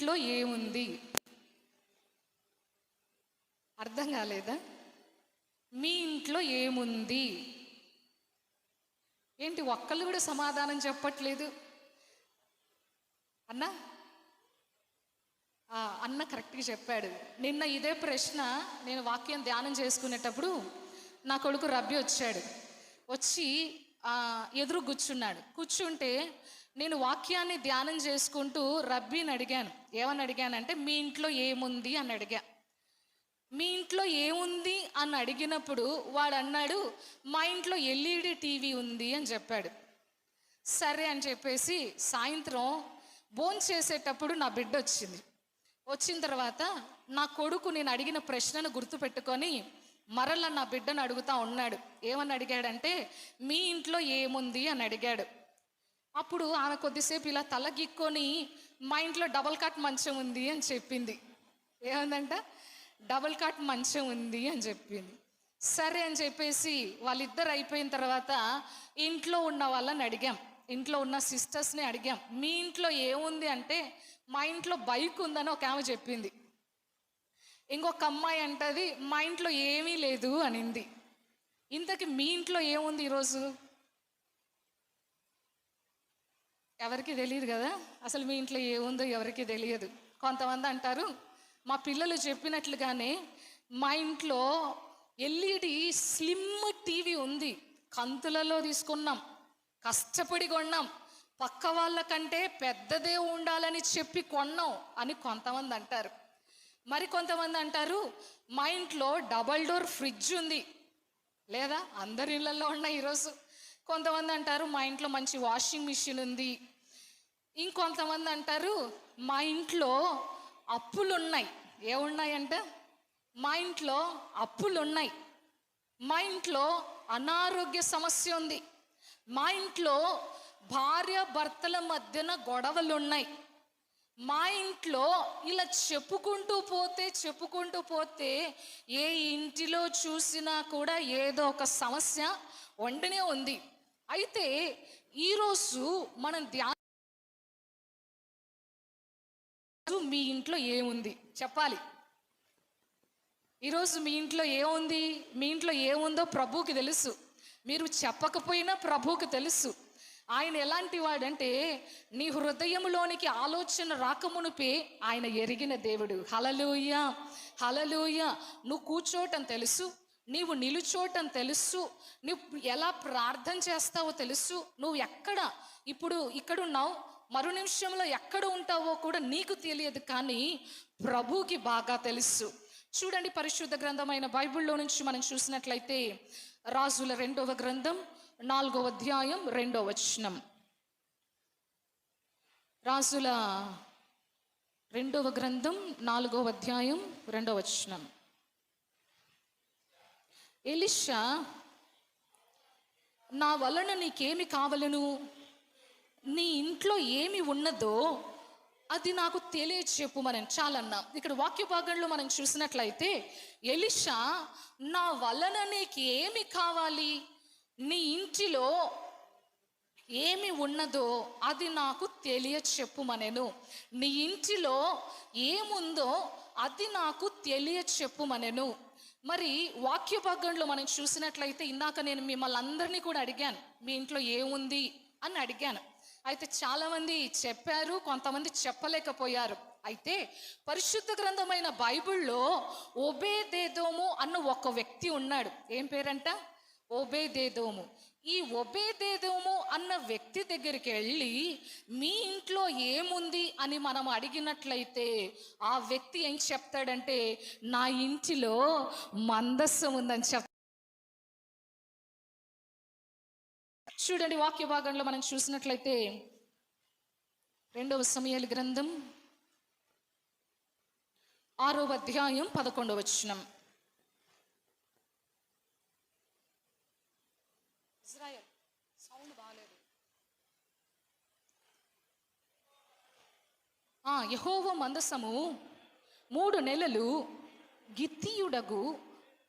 ఇంట్లో ఏముంది? అర్థం కాలేదా? మీ ఇంట్లో ఏముంది ఏంటి? ఒక్కళ్ళు కూడా సమాధానం చెప్పట్లేదు. అన్నా అన్న కరెక్ట్గా చెప్పాడు. నిన్న ఇదే ప్రశ్న నేను వాక్యం ధ్యానం చేసుకునేటప్పుడు నా కొడుకు రబ్బి వచ్చాడు. వచ్చి ఎదురు కూర్చుంటే నేను వాక్యాన్ని ధ్యానం చేసుకుంటూ రబ్బీని అడిగాను. ఏమని అడిగానంటే, మీ ఇంట్లో ఏముంది అని అడిగా. మీ ఇంట్లో ఏముంది అని అడిగినప్పుడు వాడు అన్నాడు, మా ఇంట్లో ఎల్ఈడి టీవీ ఉంది అని చెప్పాడు. సరే అని చెప్పేసి సాయంత్రం భోంచేసేటప్పుడు నా బిడ్డ వచ్చిన తర్వాత నా కొడుకు నేను అడిగిన ప్రశ్నను గుర్తుపెట్టుకొని మరలా నా బిడ్డను అడుగుతా ఉన్నాడు. ఏమని అడిగాడంటే, మీ ఇంట్లో ఏముంది అని అడిగాడు. అప్పుడు ఆమె కొద్దిసేపు ఇలా తలగిక్కొని మా ఇంట్లో డబల్ కాట్ మంచం ఉంది అని చెప్పింది. ఏముందంట? డబల్ కాట్ మంచం ఉంది అని చెప్పింది. సరే అని చెప్పేసి వాళ్ళిద్దరు అయిపోయిన తర్వాత ఇంట్లో ఉన్న వాళ్ళని అడిగాం, ఇంట్లో ఉన్న సిస్టర్స్ని అడిగాం, మీ ఇంట్లో ఏముంది అంటే, మా ఇంట్లో బైక్ ఉందని ఒక ఆమె చెప్పింది. ఇంకొక అమ్మాయి అంటది, మా ఇంట్లో ఏమీ లేదు అనింది. ఇంతకీ మీ ఇంట్లో ఏముంది ఈరోజు? ఎవరికి తెలియదు కదా. అసలు మీ ఇంట్లో ఏముందో ఎవరికి తెలియదు. కొంతమంది అంటారు, మా పిల్లలు చెప్పినట్లుగానే మా ఇంట్లో ఎల్ఈడి స్లిమ్ టీవీ ఉంది, కంతులలో తీసుకున్నాం, కష్టపడి కొన్నాం, పక్క వాళ్ళకంటే పెద్దదే ఉండాలని చెప్పి కొన్నాం అని కొంతమంది అంటారు. మరి కొంతమంది అంటారు, మా ఇంట్లో డబల్ డోర్ ఫ్రిడ్జ్ ఉంది, లేదా అందరి ఇళ్ళల్లో ఉన్నాయి ఈరోజు. కొంతమంది అంటారు, మా ఇంట్లో మంచి వాషింగ్ మిషన్ ఉంది. ఇంకొంతమంది అంటారు, మా ఇంట్లో అప్పులున్నాయి. ఏమున్నాయంటే, మా ఇంట్లో అప్పులున్నాయి, మా ఇంట్లో అనారోగ్య సమస్య ఉంది, మా ఇంట్లో భార్య భర్తల మధ్యన గొడవలు ఉన్నాయి, మా ఇంట్లో ఇలా చెప్పుకుంటూ పోతే ఏ ఇంటిలో చూసినా కూడా ఏదో ఒక సమస్య వండనే ఉంది. అయితే ఈరోజు మనం మీ ఇంట్లో ఏముంది చెప్పాలి. ఈరోజు మీ ఇంట్లో ఏముంది? మీ ఇంట్లో ఏముందో ప్రభువుకి తెలుసు. మీరు చెప్పకపోయినా ప్రభువుకి తెలుసు. ఆయన ఎలాంటి వాడంటే, నీ హృదయంలోనికి ఆలోచన రాకమునుపే ఆయన ఎరిగిన దేవుడు. హల్లెలూయా, హల్లెలూయా. నువ్వు కూర్చోటం తెలుసు, నీవు నిలుచోటం తెలుసు, నువ్వు ఎలా ప్రార్థన చేస్తావో తెలుసు, నువ్వు ఇప్పుడు ఇక్కడున్నావు, మరో నిమిషంలో ఎక్కడ ఉంటావో కూడా నీకు తెలియదు, కానీ ప్రభువుకి బాగా తెలుసు. చూడండి, పరిశుద్ధ గ్రంథమైన బైబిల్లో నుంచి మనం చూసినట్లయితే రాజుల 2వ గ్రంథం 4వ అధ్యాయం 2వ వచనం. రాజుల 2వ గ్రంథం 4వ అధ్యాయం 2వ వచనం. ఎలీషా, నా వలన నీకేమి కావలను? నీ ఇంట్లో ఏమి ఉన్నదో అది నాకు తెలియచెప్పుమని చాలన్నా. ఇక్కడ వాక్య భాగంలో మనం చూసినట్లయితే, ఎలీషా, నా వలన నీకు ఏమి కావాలి, నీ ఇంటిలో ఏమి ఉన్నదో అది నాకు తెలియచెప్పుమనెను. నీ ఇంటిలో ఏముందో అది నాకు తెలియచెప్పుమనెను. మరి వాక్య భాగంలో మనం చూసినట్లయితే, ఇందాక నేను మిమ్మల్ని అందరినీ కూడా అడిగాను, మీ ఇంట్లో ఏముంది అని అడిగాను. అయితే చాలామంది చెప్పారు, కొంతమంది చెప్పలేకపోయారు. అయితే పరిశుద్ధ గ్రంథమైన బైబిల్లో ఓబేదేదోము అన్న ఒక వ్యక్తి ఉన్నాడు. ఏం పేరంట? ఓబేదేదోము. ఈ ఓబేదేదోము అన్న వ్యక్తి దగ్గరికి వెళ్ళి, మీ ఇంట్లో ఏముంది అని మనం అడిగినట్లయితే ఆ వ్యక్తి ఏం చెప్తాడంటే, నా ఇంటిలో మందస్సం ఉందని చెప్తాడు. చూడండి, వాక్య భాగంలో మనం చూసినట్లయితే 2వ సమూయేలు గ్రంథం 6వ అధ్యాయం 11వ వచనం. ఇజ్రాయెల్ సౌండ్ బాలేదు. యెహోవా మందసము 3 నెలలు గిత్తీయుడగు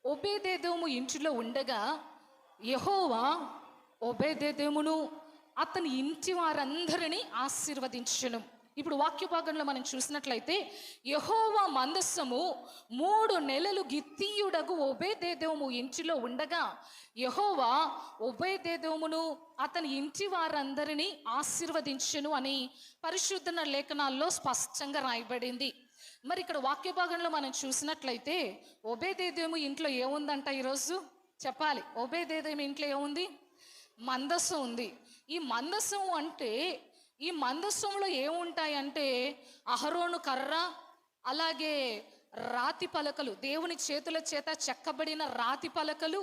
ఓబేదేదోము ఇంటిలో ఉండగా, యెహోవా ఓబేదేదోమును అతని ఇంటి వారందరినీ ఆశీర్వదించెను. ఇప్పుడు వాక్య భాగంలో మనం చూసినట్లయితే యెహోవా మందస్సము 3 నెలలు గిత్తీయుడగు ఓబేదెదోము ఇంటిలో ఉండగా యెహోవా ఓబేదెదోమును అతని ఇంటి వారందరినీ ఆశీర్వదించెను అని పరిశుద్ధ లేఖనాల్లో స్పష్టంగా రాయబడింది. మరి ఇక్కడ వాక్య భాగంలో మనం చూసినట్లయితే ఓబేదెదోము ఇంట్లో ఏముందంట? ఈరోజు చెప్పాలి. ఓబేదెదోము ఇంట్లో ఏముంది? మందస్సం ఉంది. ఈ మందస్సం అంటే, ఈ మందస్సంలో ఏముంటాయంటే అహరోను కర్ర, అలాగే రాతి పలకలు, దేవుని చేతుల చేత చెక్కబడిన రాతి పలకలు,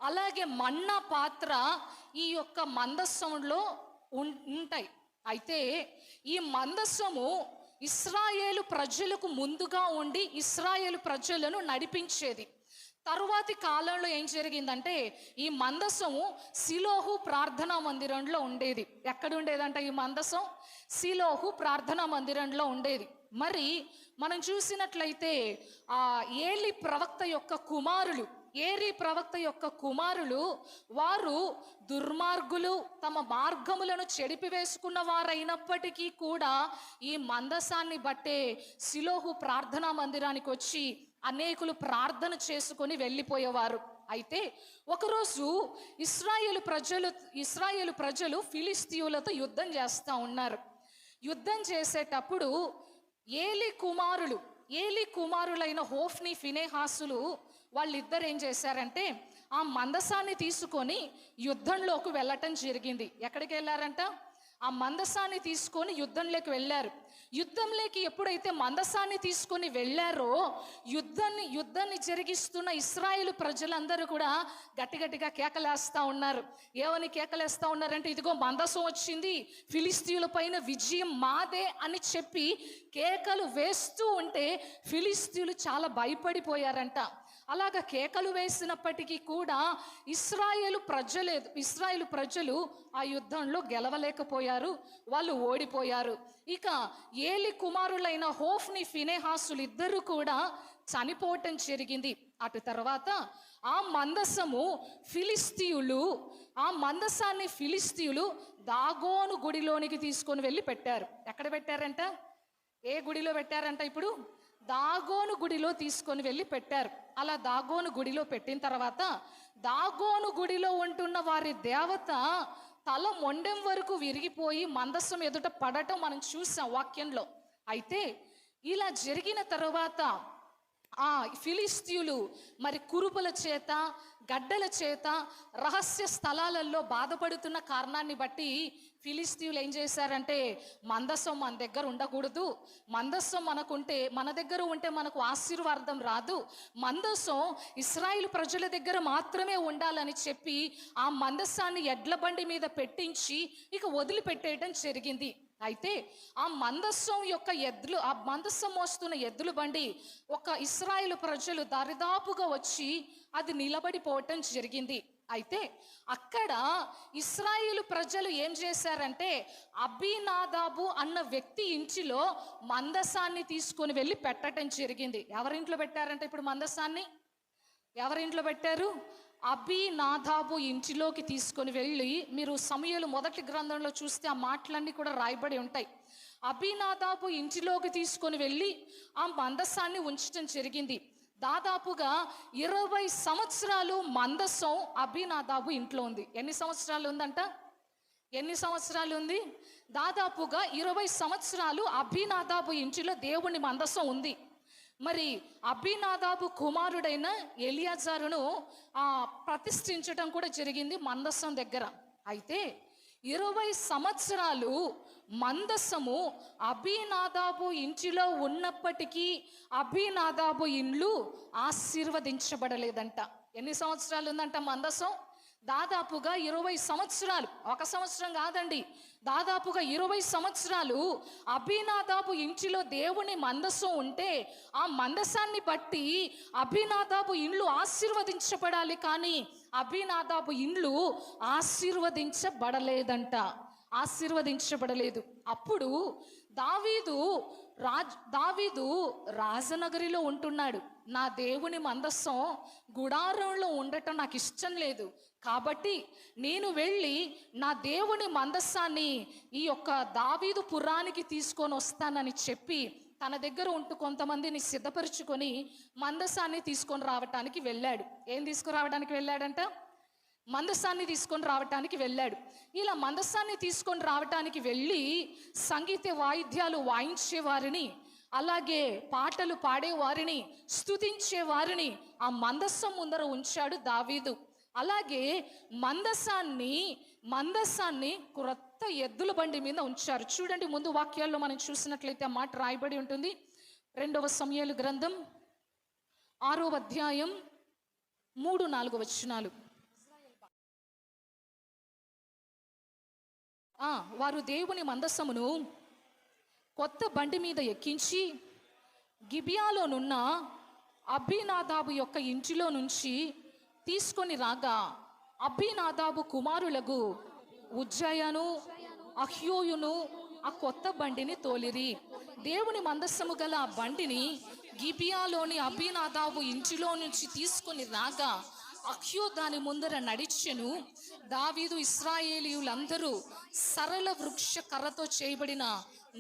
అలాగే మన్నా పాత్ర ఈ యొక్క మందస్సంలో ఉంటాయి. అయితే ఈ మందస్సము ఇశ్రాయేలు ప్రజలకు ముందుగా ఉండి ఇశ్రాయేలు ప్రజలను నడిపించేది. తరువాతి కాలంలో ఏం జరిగిందంటే ఈ మందసము సిలోహు ప్రార్థనా మందిరంలో ఉండేది. ఎక్కడ ఉండేదంట ఈ మందసం? సిలోహు ప్రార్థనా మందిరంలో ఉండేది. మరి మనం చూసినట్లయితే ఆ ఏలి ప్రవక్త యొక్క కుమారులు వారు దుర్మార్గులు, తమ మార్గములను చెడిపివేసుకున్న వారైనప్పటికీ కూడా ఈ మందసాన్ని బట్టే సిలోహు ప్రార్థనా మందిరానికి వచ్చి అనేకులు ప్రార్థన చేసుకొని వెళ్ళిపోయేవారు. అయితే ఒకరోజు ఇశ్రాయేలు ప్రజలు ఫిలిస్తీయులతో యుద్ధం చేస్తూ ఉన్నారు. యుద్ధం చేసేటప్పుడు ఏలి కుమారులైన హోఫ్ని, ఫినెహాసులు వాళ్ళిద్దరు ఏం చేశారంటే ఆ మందసాన్ని తీసుకొని యుద్ధంలోకి వెళ్ళటం జరిగింది. ఎక్కడికి వెళ్ళారంట? ఆ మందసాన్ని తీసుకొని యుద్ధంలోకి వెళ్ళారు. యుద్ధంలోకి ఎప్పుడైతే మందసాన్ని తీసుకొని వెళ్ళారో యుద్ధాన్ని జరిగిస్తున్న ఇశ్రాయేలు ప్రజలందరూ కూడా గట్టిగట్టిగా కేకలేస్తూ ఉన్నారు. ఏమని కేకలేస్తూ ఉన్నారంటే, ఇదిగో మందసం వచ్చింది, ఫిలిస్తీయుల పైన విజయం మాదే అని చెప్పి కేకలు వేస్తూ ఉంటే ఫిలిస్తీయులు చాలా భయపడిపోయారంట. అలాగ కేకలు వేసినప్పటికీ కూడా ఇశ్రాయేలు ప్రజలు ఆ యుద్ధంలో గెలవలేకపోయారు, వాళ్ళు ఓడిపోయారు. ఇక ఏలి కుమారులైన హోఫ్ని, ఫినెహాసులు ఇద్దరు కూడా చనిపోవటం జరిగింది. అటు తర్వాత ఆ మందసాన్ని ఫిలిస్తీయులు దాగోను గుడిలోనికి తీసుకొని వెళ్ళి పెట్టారు. ఎక్కడ పెట్టారంట? ఏ గుడిలో పెట్టారంట? ఇప్పుడు దాగోను గుడిలో తీసుకొని వెళ్ళి పెట్టారు. అలా దాగోను గుడిలో పెట్టిన తర్వాత దాగోను గుడిలో ఉంటున్న వారి దేవత తల మొండెం వరకు విరిగిపోయి మందసం ఎదుట పడటం మనం చూసాం వాక్యంలో. అయితే ఇలా జరిగిన తర్వాత ఆ ఫిలిస్తీయులు మరి కురుపుల చేత, గడ్డల చేత, రహస్య స్థలాలలో బాధపడుతున్న కారణాన్ని బట్టి ఫిలిస్తీయులు ఏం చేశారంటే, మందసం మన దగ్గర ఉండకూడదు, మందసం మన దగ్గర ఉంటే మనకు ఆశీర్వాదం రాదు, మందసం ఇశ్రాయేలు ప్రజల దగ్గర మాత్రమే ఉండాలని చెప్పి ఆ మందసాన్ని ఎడ్ల బండి మీద పెట్టించి ఇక వదిలిపెట్టేయడం జరిగింది. అయితే ఆ మందసం మోస్తున్న ఎద్దుల బండి ఒక ఇశ్రాయేలు ప్రజలు దరిదాపుగా వచ్చి అది నిలబడిపోవటం జరిగింది. అయితే అక్కడ ఇశ్రాయేలు ప్రజలు ఏం చేశారంటే అబీనాదాబు అన్న వ్యక్తి ఇంటిలో మందసాన్ని తీసుకొని వెళ్ళి పెట్టడం జరిగింది. ఎవరింట్లో పెట్టారంటే ఇప్పుడు మందసాన్ని ఎవరింట్లో పెట్టారు? అబీనాదాబు ఇంటిలోకి తీసుకొని వెళ్ళి, మీరు సమూయేలు మొదటి గ్రంథంలో చూస్తే ఆ మాటలన్నీ కూడా రాయబడి ఉంటాయి. అబీనాదాబు ఇంటిలోకి తీసుకొని వెళ్ళి ఆ మందసాన్ని ఉంచడం జరిగింది. దాదాపుగా 20 సంవత్సరాలు మందసం అబీనాదాబు ఇంట్లో ఉంది. ఎన్ని సంవత్సరాలు ఉంది? దాదాపుగా 20 సంవత్సరాలు అబీనాదాబు ఇంటిలో దేవుని మందసం ఉంది. మరి అబీనాదాబు కుమారుడైన ఎలియాజరును ప్రతిష్ఠించడం కూడా జరిగింది మందసం దగ్గర. అయితే 20 సంవత్సరాలు మందసము అబీనాదాబు ఇంటిలో ఉన్నప్పటికీ అబీనాదాబు ఇండ్లు ఆశీర్వదించబడలేదంట. ఎన్ని సంవత్సరాలు ఉందంట మందసం? దాదాపుగా 20 సంవత్సరాలు. ఒక సంవత్సరం కాదండి, దాదాపుగా 20 సంవత్సరాలు అబీనాదాబు ఇంటిలో దేవుని మందసం ఉంటే ఆ మందసాన్ని బట్టి అబీనాదాబు ఇండ్లు ఆశీర్వదించబడాలి, కానీ అబీనాదాబు ఇండ్లు ఆశీర్వదించబడలేదు. అప్పుడు దావీదు రాజనగరిలో ఉంటున్నాడు. నా దేవుని మందస్సం గుడారంలో ఉండటం నాకు ఇష్టం లేదు, కాబట్టి నేను వెళ్ళి నా దేవుని మందస్సాన్ని ఈ యొక్క దావీదు పురానికి తీసుకొని వస్తానని చెప్పి తన దగ్గర ఉంటూ కొంతమందిని సిద్ధపరుచుకొని మందస్సాన్ని తీసుకొని రావటానికి వెళ్ళాడు. ఏం తీసుకురావడానికి వెళ్ళాడంట? మందస్సాన్ని తీసుకొని రావటానికి వెళ్ళాడు. ఇలా మందస్సాన్ని తీసుకొని రావటానికి వెళ్ళి సంగీత వాయిద్యాలు వాయించే వారిని, అలాగే పాటలు పాడేవారిని, స్తుతించే వారిని ఆ మందస్సం ముందర ఉంచాడు దావీదు. అలాగే మందస్సాన్ని క్రొత్త ఎద్దుల బండి మీద ఉంచారు. చూడండి, ముందు వాక్యాల్లో మనం చూసినట్లయితే ఆ మాట రాయబడి ఉంటుంది. 2వ సమూయేలు గ్రంథం 6వ అధ్యాయం 3-4 వచనాలు. వారు దేవుని మందస్సమును కొత్త బండి మీద ఎక్కించి గిబియాలోనున్న అబీనాదాబు యొక్క ఇంటిలో నుంచి తీసుకొని రాగా, అబీనాదాబు కుమారులకు ఉజ్జయను అహ్యోయును ఆ కొత్త బండిని తోలిరి. దేవుని మందస్సము గల ఆ బండిని గిబియాలోని అబీనాదాబు ఇంటిలో నుంచి తీసుకొని రాగా అహ్యో దాని ముందర నడిచెను. దావీదు ఇశ్రాయేలీయులందరూ సరళ వృక్ష కర్రతో చేయబడిన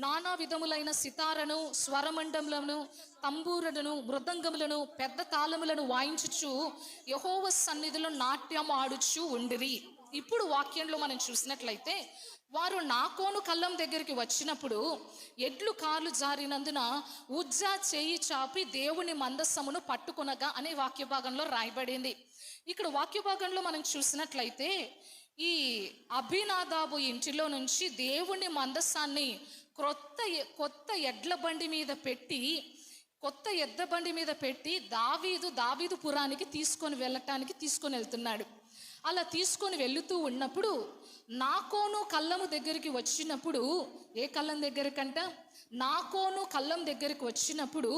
నానా విధములైన సితారను, స్వరమండములను, తంబూరలను, మృదంగములను, పెద్ద తాళములను వాయించుచు యెహోవా సన్నిధిలో నాట్యం ఆడుచు ఉండిరి. ఇప్పుడు వాక్యంలో మనం చూసినట్లయితే వారు నాకోను కళ్ళం దగ్గరికి వచ్చినప్పుడు ఎడ్లు కాళ్ళు జారినందున ఉజ్జా చేయి చాపి దేవుని మందస్సమును పట్టుకొనగా అనే వాక్య భాగంలో రాయబడింది. ఇక్కడ వాక్య భాగంలో మనం చూసినట్లయితే ఈ అబీనాదాబు ఇంటిలో నుంచి దేవుని మందస్సాన్ని కొత్త ఎడ్ల బండి మీద పెట్టి దావీదు పురానికి తీసుకొని వెళ్తున్నాడు. అలా తీసుకొని వెళుతూ ఉన్నప్పుడు నాకోను కళ్ళము దగ్గరికి వచ్చినప్పుడు, ఏ కళ్ళం దగ్గరకంట? నాకోను కళ్ళం దగ్గరికి వచ్చినప్పుడు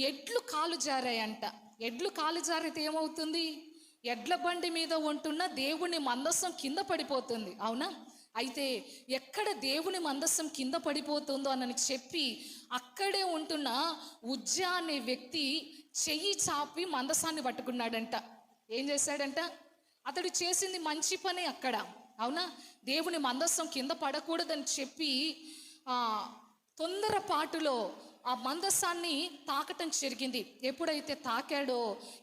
ఎడ్లు కాలు జారాయంట. ఎడ్లు కాలు జారితే ఏమవుతుంది? ఎడ్ల బండి మీద ఉంటున్న దేవుని మందస్సం కింద పడిపోతుంది, అవునా? అయితే ఎక్కడ దేవుని మందస్సం కింద పడిపోతుందో అని చెప్పి అక్కడే ఉంటున్న ఉజ్జా అనే వ్యక్తి చెయ్యి చాపి మందస్సాన్ని పట్టుకున్నాడంట. ఏం చేశాడంట? అతడు చేసింది మంచి పని అక్కడ, అవునా? దేవుని మందస్సం కింద పడకూడదని చెప్పి తొందరపాటులో ఆ మందస్సాన్ని తాకటం జరిగింది. ఎప్పుడైతే తాకాడో,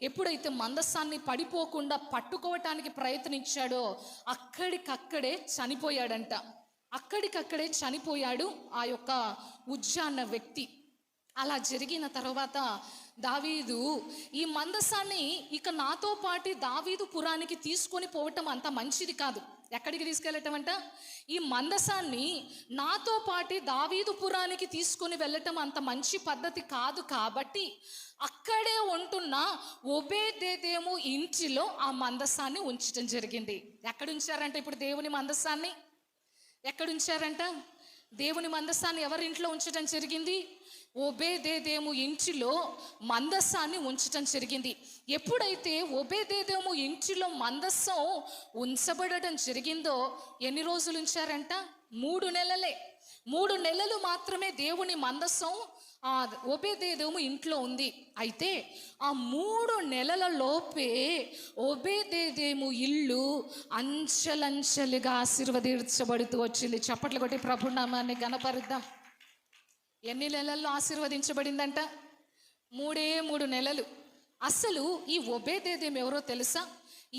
ఎప్పుడైతే మందస్సాన్ని పడిపోకుండా పట్టుకోవటానికి ప్రయత్నించాడో అక్కడికక్కడే చనిపోయాడంట. అక్కడికక్కడే చనిపోయాడు ఆ యొక్క ఉజ్జా అన్న వ్యక్తి. అలా జరిగిన తర్వాత దావీదు ఈ మందస్సాన్ని ఇక నాతో పాటు దావీదు పురానికి తీసుకొని పోవటం అంత మంచిది కాదు. ఎక్కడికి తీసుకెళ్ళటం అంట? ఈ మందస్సాన్ని నాతో పాటు దావీదు పురానికి తీసుకొని వెళ్ళటం అంత మంచి పద్ధతి కాదు. కాబట్టి అక్కడే ఉంటున్న ఓబేదేదోము ఇంటిలో ఆ మందస్సాన్ని ఉంచటం జరిగింది. ఎక్కడ ఉంచారంట? ఇప్పుడు దేవుని మందస్సాన్ని ఎక్కడ ఉంచారంట? దేవుని మందస్సాన్ని ఎవరి ఇంట్లో ఉంచటం జరిగింది? ఓబేదేదోము ఇంటిలో మందస్సాన్ని ఉంచటం జరిగింది. ఎప్పుడైతే ఓబేదేదోము ఇంటిలో మందస్సం ఉంచబడటం జరిగిందో ఎన్ని రోజులు ఉంచారంట? 3 నెలలే. 3 నెలలు మాత్రమే దేవుని మందస్సం ఓబేదేదోము ఇంట్లో ఉంది. అయితే ఆ 3 నెలల లోపే ఓబేదేదోము ఇల్లు అంచెలంచెలుగా ఆశీర్వదించబడుతూ వచ్చింది. చప్పట్లు కొట్టి ప్రభు నామాన్ని ఘనపరుద్దాం. ఎన్ని నెలల్లో ఆశీర్వదించబడిందంట? 3 నెలలు. అసలు ఈ ఓబేదేదోము ఎవరో తెలుసా?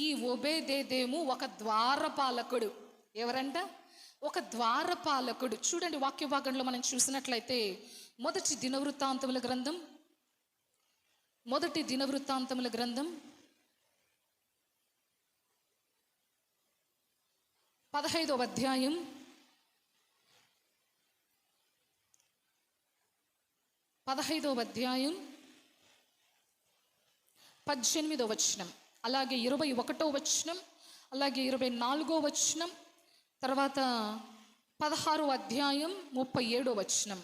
ఈ ఓబేదేదోము ఒక ద్వారపాలకుడు. ఎవరంట? ఒక ద్వారపాలకుడు. చూడండి, వాక్య భాగంలో మనం చూసినట్లయితే మొదటి దినవృత్తాంతముల గ్రంథం 15వ అధ్యాయం 18వ వచనం, అలాగే 21వ వచనం, అలాగే 24వ వచనం, తర్వాత 16వ అధ్యాయం 37వ వచనం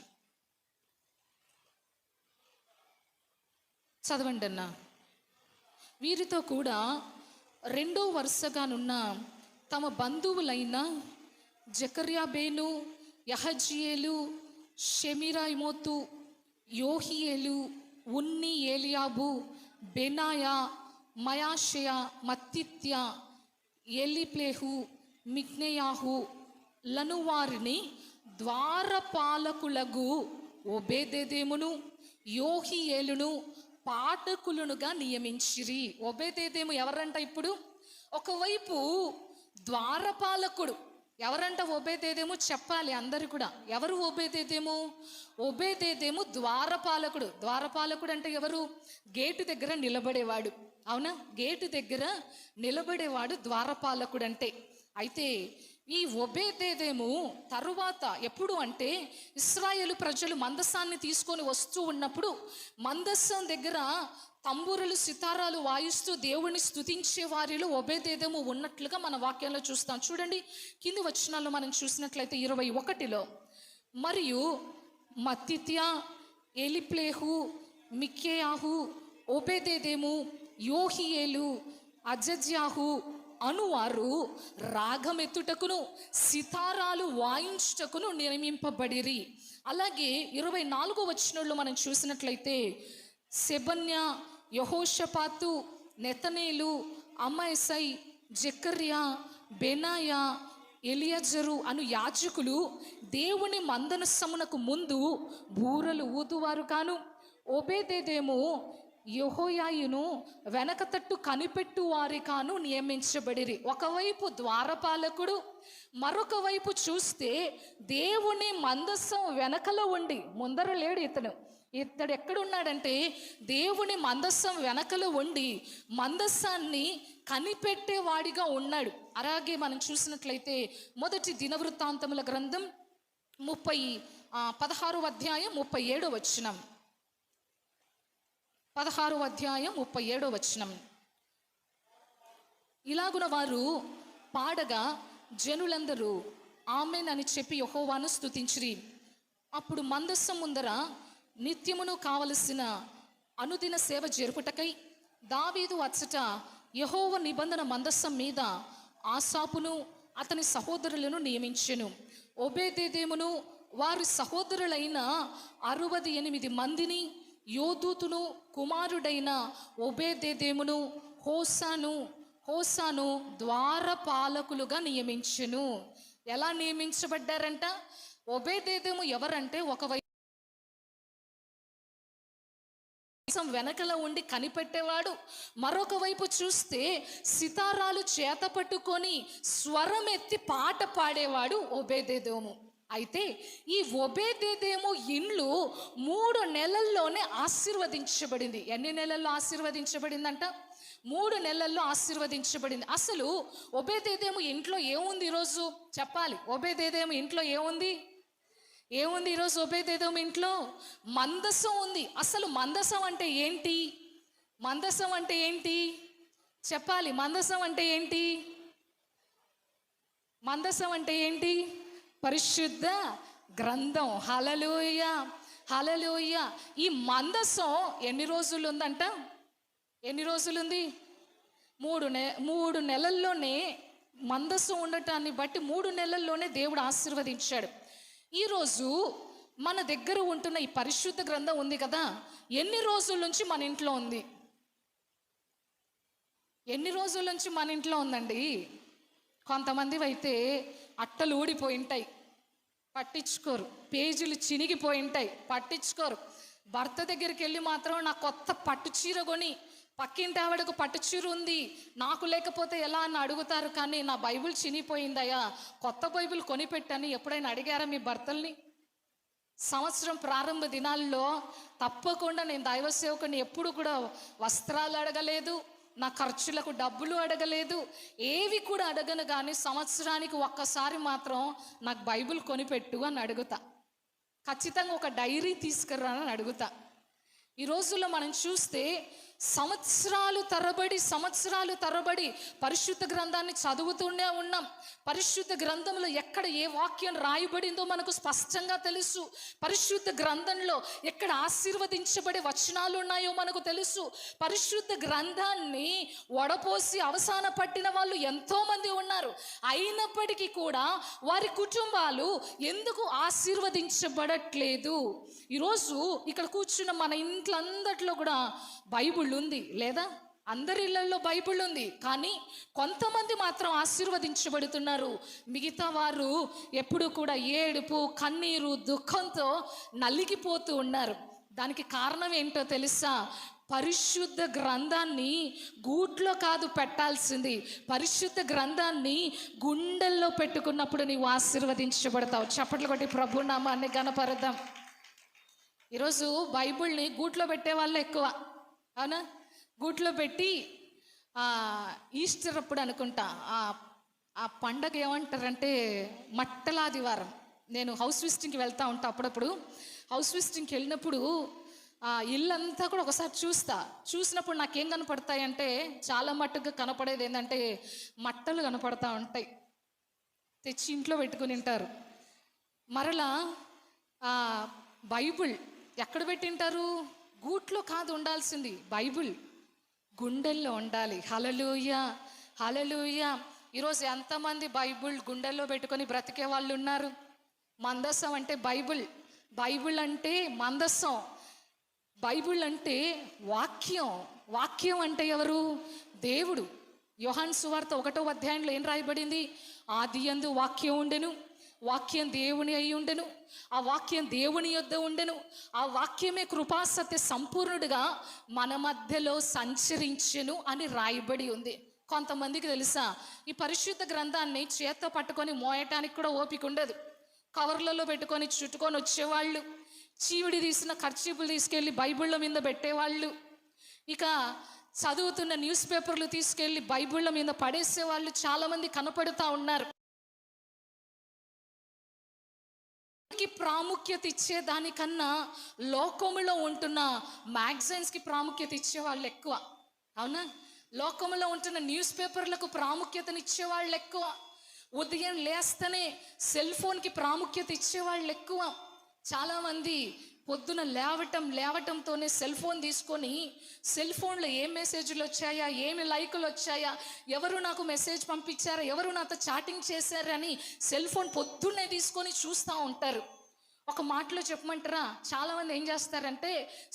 చదవండి అన్న. వీరితో కూడా 2వ వరుసగానున్న తమ బంధువులైన జకర్యాబేను, యహజీయేలు, షెమిరాయిమోతు, యోహియేలు, ఉన్ని, ఏలియాబు, బెనాయా, మయాషయ, మత్తిత్య, ఎలిప్లేహు, మిక్నేయాహు లను వారిని ద్వారపాలకులకు ఒబేదెదోమును యోహియేలును పాఠకులునుగా నియమించిరి. ఒబేదెదోము ఎవరంట? ఇప్పుడు ఒకవైపు ద్వారపాలకుడు ఎవరంట? ఒబేదెదోము చెప్పాలి అందరు కూడా. ఎవరు ఒబేదెదోము? ఒబేదెదోము ద్వారపాలకుడు. ద్వారపాలకుడు అంటే ఎవరు? గేటు దగ్గర నిలబడేవాడు. అవునా? గేటు దగ్గర నిలబడేవాడు ద్వారపాలకుడు అంటే. అయితే ఈ ఒబేదెదోము తరువాత ఎప్పుడు అంటే ఇశ్రాయేలు ప్రజలు మందసాన్ని తీసుకొని వస్తూ ఉన్నప్పుడు మందసం దగ్గర తంబూరులు, సితారాలు వాయిస్తూ దేవుని స్తుతించే వారిలో ఒబేదెదోము ఉన్నట్లుగా మన వాక్యంలో చూస్తాం. చూడండి, కింది వచనాల్లో మనం చూసినట్లయితే 21లో, మరియు మత్తిత్య, ఎలిప్లేహు, మిక్కేయాహు, ఒబేదెదోము, యోహియేలు, అజజ్యాహు అనువారు రాగమెత్తుటకును సితారాలు వాయించుటకును నియమింపబడిరి. అలాగే 24వ వచనంలో మనం చూసినట్లయితే సెబన్య, యెహోషాపాతు, నెతనేలు, అమయసై, జెకర్యా, బెనాయా, ఎలియజరు అను యాజకులు దేవుని మందసమునకు ముందు బూరలు ఊదువారు కాను. ఒబేదెదోము యెహోయాయును వెనక తట్టు కనిపెట్టు వారి కాను నియమించబడిరి. ఒకవైపు ద్వారపాలకుడు, మరొక వైపు చూస్తే దేవుని మందసం వెనకలో ఉండి, ముందర లేడు ఇతడు ఎక్కడున్నాడంటే దేవుని మందసం వెనకలో ఉండి మందసాన్ని కనిపెట్టేవాడిగా ఉన్నాడు. అలాగే మనం చూసినట్లయితే మొదటి దినవృత్తాంతముల గ్రంథం 16వ అధ్యాయం 37వ వచనం. 16వ అధ్యాయం 37వ వచనం. ఇలాగున వారు పాడగా జనులందరూ ఆమేన్ అని చెప్పి యెహోవాను స్తుతించిరి. అప్పుడు మందసం ముందర నిత్యమును కావలసిన అనుదిన సేవ జరుపుటకై దావీదు అచ్చట యెహోవా నిబంధన మందసం మీద ఆసాపును అతని సహోదరులను నియమించెను. ఒబేదెదోమును వారి సహోదరులైన 68 మందిని యోదూతును కుమారుడైన ఒబేదెదోమును హోసాను ద్వారపాలకులుగా నియమించెను. ఎలా నియమించబడ్డారంట? ఒబేదెదోము ఎవరంటే ఒకవైపు వెనకల ఉండి కనిపెట్టేవాడు, మరొక వైపు చూస్తే సితారాలు చేత పట్టుకొని స్వరం ఎత్తి పాట పాడేవాడు ఒబేదెదోము. అయితే ఈ ఒబేదెదోము ఇండ్లు 3 నెలల్లోనే ఆశీర్వదించబడింది. ఎన్ని నెలల్లో ఆశీర్వదించబడిందంట? 3 నెలల్లో ఆశీర్వదించబడింది. అసలు ఒబేదెదోము ఇంట్లో ఏముంది ఈరోజు చెప్పాలి? ఒబేదెదోము ఇంట్లో ఏముంది? ఈరోజు ఒబేదెదోము ఇంట్లో మందసం ఉంది. అసలు మందసం అంటే ఏంటి? మందసం అంటే ఏంటి చెప్పాలి? మందసం అంటే ఏంటి? మందసం అంటే ఏంటి? పరిశుద్ధ గ్రంథం. హల్లెలూయా, హల్లెలూయా. ఈ మందసం ఎన్ని రోజులు ఉందంట? ఎన్ని రోజులుంది? 3 నెలల్లోనే మందసం ఉండటాన్ని బట్టి 3 నెలల్లోనే దేవుడు ఆశీర్వదించాడు. ఈరోజు మన దగ్గర ఉంటున్న ఈ పరిశుద్ధ గ్రంథం ఉంది కదా, ఎన్ని రోజుల నుంచి మన ఇంట్లో ఉంది? ఎన్ని రోజుల నుంచి మన ఇంట్లో ఉందండి? కొంతమంది అయితే అట్టలు ఊడిపోయి ఉంటాయి, పట్టించుకోరు. పేజీలు చినిగిపోయి ఉంటాయి, పట్టించుకోరు. భర్త దగ్గరికి వెళ్ళి మాత్రం నా కొత్త పట్టు చీర కొని, పక్కింటి ఆవిడకు పట్టు చీర ఉంది నాకు లేకపోతే ఎలా అని అడుగుతారు. కానీ నా బైబిల్ చినిగిపోయిందయ్యా, కొత్త బైబిల్ కొనిపెట్టని ఎప్పుడైనా అడిగారా మీ భర్తల్ని? సంవత్సరం ప్రారంభ దినాల్లో తప్పకుండా నేను దైవ సేవకుని ఎప్పుడు కూడా వస్త్రాలు అడగలేదు, నా ఖర్చులకు డబ్బులు అడగలేదు, ఏవి కూడా అడగను. కానీ సంవత్సరానికి ఒక్కసారి మాత్రం నాకు బైబిల్ కొనిపెట్టు అని అడుగుతా. ఖచ్చితంగా ఒక డైరీ తీసుకురా అని అడుగుతా. ఈ రోజుల్లో మనం చూస్తే సంవత్సరాలు తరబడి పరిశుద్ధ గ్రంథాన్ని చదువుతూనే ఉన్నాం. పరిశుద్ధ గ్రంథంలో ఎక్కడ ఏ వాక్యం రాయబడిందో మనకు స్పష్టంగా తెలుసు. పరిశుద్ధ గ్రంథంలో ఎక్కడ ఆశీర్వదించబడే వచనాలు ఉన్నాయో మనకు తెలుసు. పరిశుద్ధ గ్రంథాన్ని వడపోసి అవసాన పట్టిన వాళ్ళు ఎంతో మంది ఉన్నారు. అయినప్పటికీ కూడా వారి కుటుంబాలు ఎందుకు ఆశీర్వదించబడట్లేదు? ఈరోజు ఇక్కడ కూర్చున్న మన ఇంట్లో అందట్లో కూడా బైబిల్ ఉంది, లేదా అందరి ఇళ్లలో బైబిల్ ఉంది. కానీ కొంతమంది మాత్రం ఆశీర్వదించబడుతున్నారు. మిగతా వారు ఎప్పుడు కూడా ఏడుపు, కన్నీరు, దుఃఖంతో నలిగిపోతూ ఉన్నారు. దానికి కారణం ఏంటో తెలుసా? పరిశుద్ధ గ్రంథాన్ని గూట్లో కాదు పెట్టాల్సింది, పరిశుద్ధ గ్రంథాన్ని గుండెల్లో పెట్టుకున్నప్పుడు నీవు ఆశీర్వదించబడతావు. చప్పట్లు కొట్టి ప్రభు నామాన్ని ఘనపరదాం. ఈరోజు బైబిల్ని గూట్లో పెట్టే వాళ్ళు ఎక్కువ, అవునా? గూట్లో పెట్టి ఈస్టర్ అప్పుడు అనుకుంటా ఆ పండగ ఏమంటారంటే మట్టలాదివారం. నేను హౌస్ విజిటింగ్కి వెళ్తూ ఉంటా. అప్పుడప్పుడు హౌస్ విజిటింగ్కి వెళ్ళినప్పుడు ఇల్లంతా కూడా ఒకసారి చూసినప్పుడు నాకేం కనపడతాయంటే, చాలా మట్టుగా కనపడేది ఏంటంటే మట్టలు కనపడతా ఉంటాయి. తెచ్చి ఇంట్లో పెట్టుకుని ఉంటారు. మరలా బైబిల్ ఎక్కడ పెట్టింటారు? గూట్లో కాదు ఉండాల్సింది, బైబిల్ గుండెల్లో ఉండాలి. హల్లెలూయా, హల్లెలూయా. ఈరోజు ఎంతమంది బైబిల్ గుండెల్లో పెట్టుకొని బ్రతికే వాళ్ళు ఉన్నారు? మందసం అంటే బైబిల్ అంటే మందసం. బైబిల్ అంటే వాక్యం అంటే ఎవరు? దేవుడు. యోహాను సువార్త 1వ అధ్యాయంలో ఏం రాయబడింది? ఆదియందు వాక్యం ఉండెను, వాక్యం దేవుని అయి ఉండెను, ఆ వాక్యం దేవుని యొద్ద ఉండెను, ఆ వాక్యమే కృపాసత్య సంపూర్ణుడిగా మన మధ్యలో సంచరించెను అని రాయబడి ఉంది. కొంతమందికి తెలుసా, ఈ పరిశుద్ధ గ్రంథాన్ని చేత్తో పట్టుకొని మోయటానికి కూడా ఓపిక ఉండదు. కవర్లలో పెట్టుకొని చుట్టుకొని వచ్చేవాళ్ళు, చీవిడి తీసిన కర్చీపులు తీసుకెళ్ళి బైబిళ్ళ మీద పెట్టేవాళ్ళు, ఇక చదువుతున్న న్యూస్ పేపర్లు తీసుకెళ్ళి బైబిళ్ళ మీద పడేసేవాళ్ళు చాలామంది కనపడుతూ ఉన్నారు. ప్రాముఖ్యత ఇచ్చే దానికన్నా లోకములో ఉంటున్న మ్యాగజైన్స్కి ప్రాముఖ్యత ఇచ్చే వాళ్ళు ఎక్కువ, అవునా? లోకములో ఉంటున్న న్యూస్ పేపర్లకు ప్రాముఖ్యతనిచ్చే వాళ్ళు ఎక్కువ. ఉదయం లేస్తేనే సెల్ ఫోన్కి ప్రాముఖ్యత ఇచ్చేవాళ్ళు ఎక్కువ. చాలామంది పొద్దున లేవటంతోనే సెల్ ఫోన్ తీసుకొని సెల్ ఫోన్లో ఏం మెసేజ్లు వచ్చాయా, ఏమి లైకులు వచ్చాయా, ఎవరు నాకు మెసేజ్ పంపించారా, ఎవరు నాతో చాటింగ్ చేశారని సెల్ ఫోన్ పొద్దున్నే తీసుకొని చూస్తూ ఉంటారు. ఒక మాటలో చెప్పమంటారా, చాలామంది ఏం చేస్తారంటే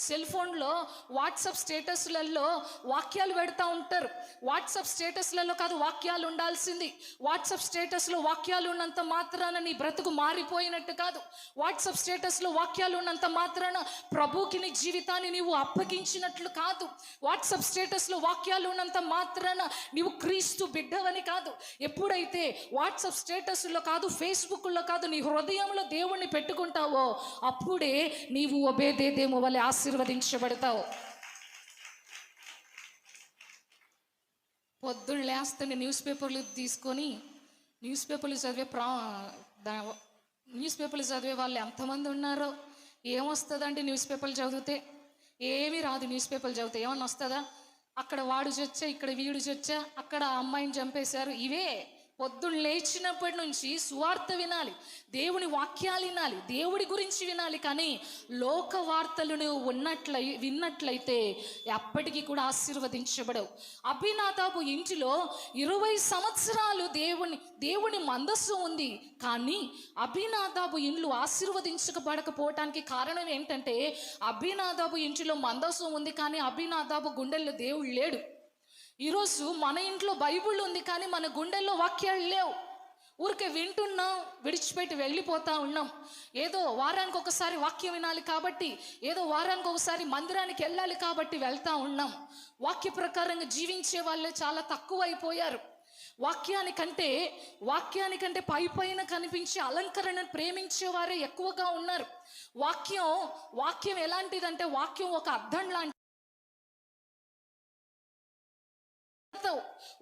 సెల్ ఫోన్లో వాట్సాప్ స్టేటస్లలో వాక్యాలు పెడతా ఉంటారు. వాట్సాప్ స్టేటస్లలో కాదు వాక్యాలు ఉండాల్సింది. వాట్సాప్ స్టేటస్లో వాక్యాలు ఉన్నంత మాత్రాన నీ బ్రతుకు మారిపోయినట్టు కాదు. వాట్సాప్ స్టేటస్లో వాక్యాలు ఉన్నంత మాత్రాన ప్రభుకి నీ జీవితాన్ని నీవు అప్పగించినట్లు కాదు. వాట్సాప్ స్టేటస్లో వాక్యాలు ఉన్నంత మాత్రాన నీవు క్రీస్తు బిడ్డవని కాదు. ఎప్పుడైతే వాట్సాప్ స్టేటస్లో కాదు, ఫేస్బుక్లో కాదు, నీ హృదయంలో దేవుణ్ణి పెట్టుకుంటా అప్పుడే నీవు ఒబేదేదేమో వలె ఆశీర్వదించబడతావు. పొద్దున్న లేస్తూనే న్యూస్ పేపర్లు తీసుకొని న్యూస్ పేపర్లు చదివే వాళ్ళు ఎంతమంది ఉన్నారో. ఏమొస్తుందండి న్యూస్ పేపర్లు చదివితే? ఏమీ రాదు. న్యూస్ పేపర్లు చదివితే ఏమన్నా వస్తుందా? అక్కడ వాడు చచ్చా, ఇక్కడ వీడు చచ్చా, అక్కడ అమ్మాయిని చంపేశారు. ఇవే పొద్దున్న లేచినప్పటి నుంచి సువార్త వినాలి, దేవుని వాక్యాలు వినాలి, దేవుడి గురించి వినాలి. కానీ లోక వార్తలను విన్నట్లయితే ఎప్పటికీ కూడా ఆశీర్వదించబడవు. అభినాదాబు ఇంటిలో 20 సంవత్సరాలు దేవుని మందస్సు ఉంది. కానీ అభినాదాబు ఇండ్లు ఆశీర్వదించబడకపోవటానికి కారణం ఏంటంటే, అభినాదాబు ఇంటిలో మందస్సు ఉంది కానీ అభినాదాబు గుండెల్లో దేవుడు లేడు. ఈరోజు మన ఇంట్లో బైబిల్ ఉంది కానీ మన గుండెల్లో వాక్యాలు లేవు. ఊరికే వింటున్నాం, విడిచిపెట్టి వెళ్ళిపోతూ ఉన్నాం. ఏదో వారానికి ఒకసారి వాక్యం వినాలి కాబట్టి, ఏదో వారానికి ఒకసారి మందిరానికి వెళ్ళాలి కాబట్టి వెళ్తూ ఉన్నాం. వాక్య ప్రకారంగా జీవించే వాళ్ళే చాలా తక్కువ అయిపోయారు. వాక్యానికంటే పైన కనిపించే అలంకరణను ప్రేమించేవారే ఎక్కువగా ఉన్నారు. వాక్యం ఎలాంటిదంటే, వాక్యం ఒక అద్దం లాంటి.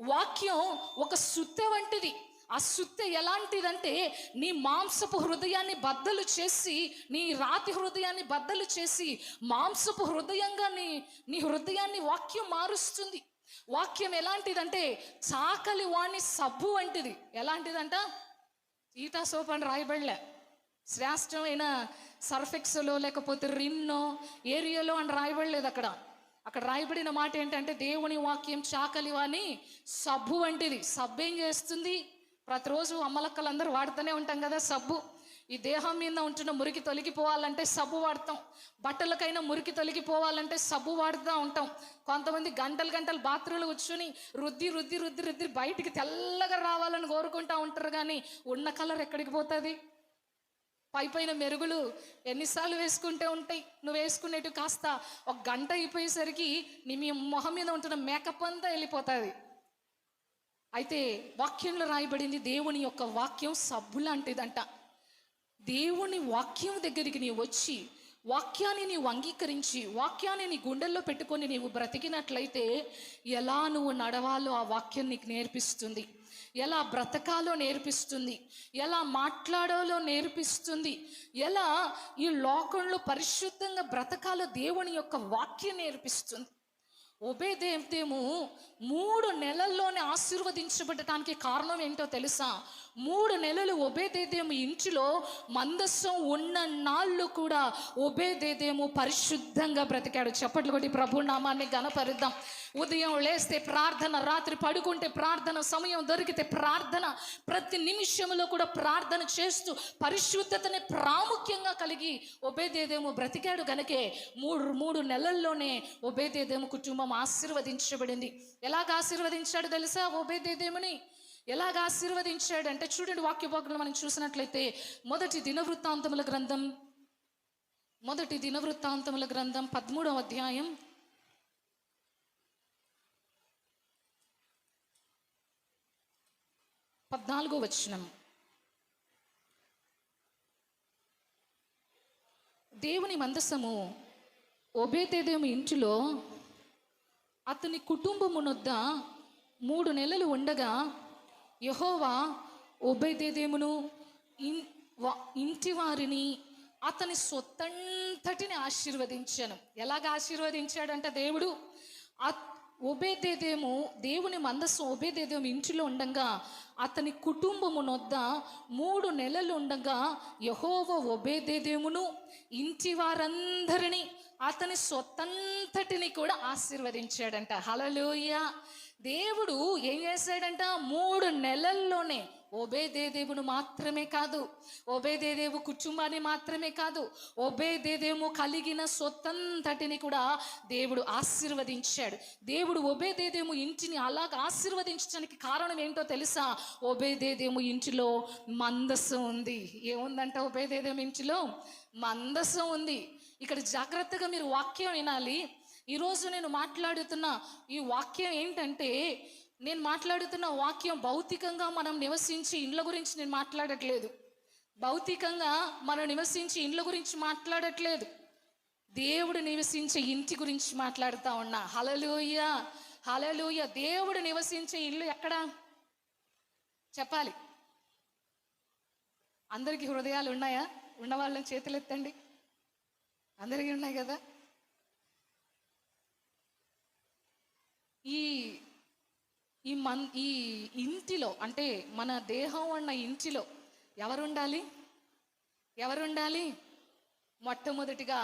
వాక్యం ఒక సుత్తె వంటిది. ఆ సుత్తె ఎలాంటిదంటే నీ మాంసపు హృదయాన్ని బద్దలు చేసి, నీ రాతి హృదయాన్ని బద్దలు చేసి మాంసపు హృదయంగా నీ హృదయాన్ని వాక్యం మారుస్తుంది. వాక్యం ఎలాంటిదంటే చాకలి వాణి సబ్బు వంటిది. ఎలాంటిదంట? ఈటా సోప్ అని రాయబడలే, శ్రేష్టమైన సర్ఫెక్స్లో లేకపోతే రిన్నో ఏరియాలో అని రాయబడలేదు. అక్కడ రాయబడిన మాట ఏంటంటే దేవుని వాక్యం చాకలి వాణి సబ్బు వంటిది. సబ్బు ఏం చేస్తుంది? ప్రతిరోజు అమ్మలక్కలందరూ వాడుతూనే ఉంటాం కదా సబ్బు. ఈ దేహం మీద ఉంటున్న మురికి తొలగిపోవాలంటే సబ్బు వాడతాం. బట్టలకైనా మురికి తొలగిపోవాలంటే సబ్బు వాడుతూ ఉంటాం. కొంతమంది గంటలు బాత్రూంలో కూర్చొని రుద్ది బయటికి తెల్లగా రావాలని కోరుకుంటూ ఉంటారు. కానీ ఉన్న కలర్ ఎక్కడికి పోతుంది? పైన మెరుగులు ఎన్నిసార్లు వేసుకుంటే ఉంటాయి. నువ్వు వేసుకునేటివి కాస్త ఒక గంట అయిపోయేసరికి మీ మొహం మీద ఉంటున్న మేకప్ అంతా వెళ్ళిపోతుంది. అయితే వాక్యంలో రాయబడింది దేవుని యొక్క వాక్యం సబ్బు లాంటిదంట. దేవుని వాక్యం దగ్గరికి నీవు వచ్చి వాక్యాన్ని నీవు అంగీకరించి వాక్యాన్ని నీ గుండెల్లో పెట్టుకొని నీవు బ్రతికినట్లయితే ఎలా నువ్వు నడవాలో ఆ వాక్యం నీకు నేర్పిస్తుంది. ఎలా బ్రతకాలో నేర్పిస్తుంది. ఎలా మాట్లాడాలో నేర్పిస్తుంది. ఎలా ఈ లోకంలో పరిశుద్ధంగా బ్రతకాలో దేవుని యొక్క వాక్యం నేర్పిస్తుంది. ఒబేదేము 3 నెలల్లోనే ఆశీర్వదించబడటానికి కారణం ఏంటో తెలుసా? 3 నెలలు ఒబేదేము ఇంటిలో మందస్సం ఉన్న నాళ్ళు కూడా ఒబేదేము పరిశుద్ధంగా బ్రతికాడు. చప్పట్లు కొట్టి ప్రభు నామాన్ని ఘనపరుద్దాం. ఉదయం లేస్తే ప్రార్థన, రాత్రి పడుకుంటే ప్రార్థన, సమయం దొరికితే ప్రార్థన, ప్రతి నిమిషంలో కూడా ప్రార్థన చేస్తూ పరిశుద్ధతని ప్రాముఖ్యంగా కలిగి ఒబేదేము బ్రతికాడు. గనకే 3 నెలల్లోనే ఒబేదేము కుటుంబం ఆశీర్వదించబడింది. ఎలాగ ఆశీర్వదించాడు తెలుసా? ఒబేదేముని ఎలాగ ఆశీర్వదించాడు అంటే చూడండి, వాక్యభాగంలో మనం చూసినట్లయితే మొదటి దినవృత్తాంతముల గ్రంథం 13వ అధ్యాయం 14వ వచనం. దేవుని మందసము ఒబేదేము ఇంటిలో అతని కుటుంబమునొద్ద 3 నెలలు ఉండగా యెహోవా ఒబేదేమును ఇంటి వారిని అతని సొత్తంతటిని ఆశీర్వదించాను. ఎలాగ ఆశీర్వదించాడంటే దేవుడు ఒబేదేము దేవుని మందస్సు ఒబేదేము ఇంటిలో ఉండగా అతని కుటుంబమునొద్ద 3 నెలలు ఉండగా యెహోవా ఒబేదేమును ఇంటి వారందరినీ అతని సొత్తంతటిని కూడా ఆశీర్వదించాడంట. హల్లెలూయా. దేవుడు ఏం చేశాడంట? 3 నెలల్లోనే ఒబేదేమును మాత్రమే కాదు, ఒబేదేము కుటుంబాన్ని మాత్రమే కాదు, ఒబేదేము కలిగిన సొత్తంతటిని కూడా దేవుడు ఆశీర్వదించాడు. దేవుడు ఒబేదేము ఇంటిని అలాగ ఆశీర్వదించడానికి కారణం ఏంటో తెలుసా? ఒబేదేము ఇంటిలో మందస్సం ఉంది. ఏముందంట? ఒబేదేము ఇంటిలో మందస్సం ఉంది. ఇక్కడ జాగ్రత్తగా మీరు వాక్యం వినాలి. ఈరోజు నేను మాట్లాడుతున్న ఈ వాక్యం ఏంటంటే, నేను మాట్లాడుతున్న వాక్యం భౌతికంగా మనం నివసించి ఇండ్ల గురించి నేను మాట్లాడట్లేదు. భౌతికంగా మనం నివసించి ఇండ్ల గురించి మాట్లాడట్లేదు. దేవుడు నివసించే ఇంటి గురించి మాట్లాడుతూ ఉన్నా. హల్లెలూయా, హల్లెలూయా. దేవుడు నివసించే ఇల్లు ఎక్కడ చెప్పాలి? అందరికీ హృదయాలు ఉన్నాయా? ఉన్నవాళ్ళని చేతులు ఎత్తండి. అందరికీ ఉన్నాయి కదా? ఈ ఇంటిలో అంటే మన దేహం ఉన్న ఇంటిలో ఎవరుండాలి? మొట్టమొదటిగా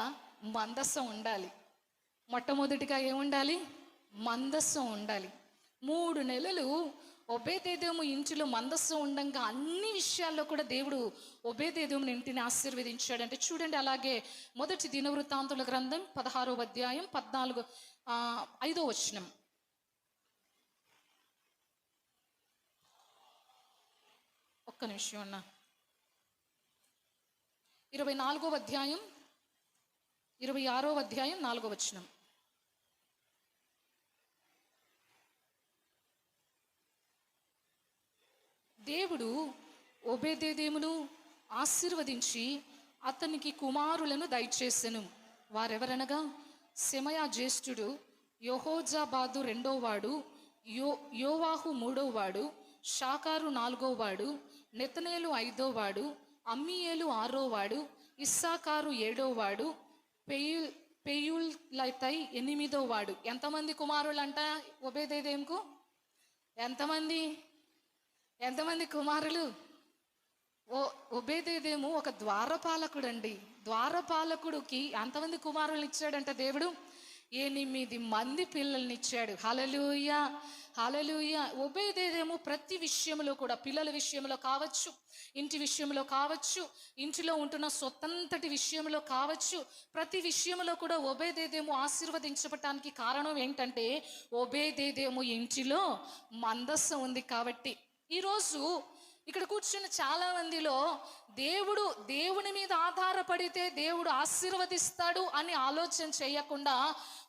మందస్సం ఉండాలి. మొట్టమొదటిగా ఏముండాలి? మందస్సం ఉండాలి. 3 నెలలు ఒబేదేము ఇంటిలో మందస్సం ఉండగా అన్ని విషయాల్లో కూడా దేవుడు ఒబేదేముని ఇంటిని ఆశీర్వదించాడు. అంటే చూడండి, అలాగే మొదటి దినవృత్తాంతుల గ్రంథం 16వ అధ్యాయం 5వ వచనం. ఒక్క నిమిషం అన్న. 24వ అధ్యాయం 26వ అధ్యాయం 4వ వచనం. దేవుడు ఒబేదేమును ఆశీర్వదించి అతనికి కుమారులను దయచేసెను. వారెవరనగా సెమయా జ్యేష్ఠుడు, యెహోజాబాదు 2వ వాడు, యోవాహు 3వ వాడు, షాకారు 4వ వాడు, నెతనేలు 5వ వాడు, అమ్మీయేలు 6వ వాడు, ఇస్సాకారు 7వ వాడు, పెయుల్తై 8వ వాడు. ఎంతమంది కుమారులంట ఒబేదేదేముకు? ఎంతమంది కుమారులు? ఒబేదేదేము ఒక ద్వారపాలకుడు అండి. ద్వారపాలకుడికి ఎంతమంది కుమారులు ఇచ్చాడంట దేవుడు? 8 మంది పిల్లల్ని ఇచ్చాడు. హల్లెలూయా, హల్లెలూయా. ఒబేదేదేము ప్రతి విషయంలో కూడా, పిల్లల విషయంలో కావచ్చు, ఇంటి విషయంలో కావచ్చు, ఇంటిలో ఉంటున్న సొంతంతటి విషయంలో కావచ్చు, ప్రతి విషయంలో కూడా ఒబేదేదేము ఆశీర్వదించబడటానికి కారణం ఏంటంటే ఒబేదేదేము ఇంటిలో మందస్సం ఉంది కాబట్టి. ఈరోజు ఇక్కడ కూర్చున్న చాలా మందిలో దేవుని మీద ఆధారపడితే దేవుడు ఆశీర్వదిస్తాడు అని ఆలోచన చేయకుండా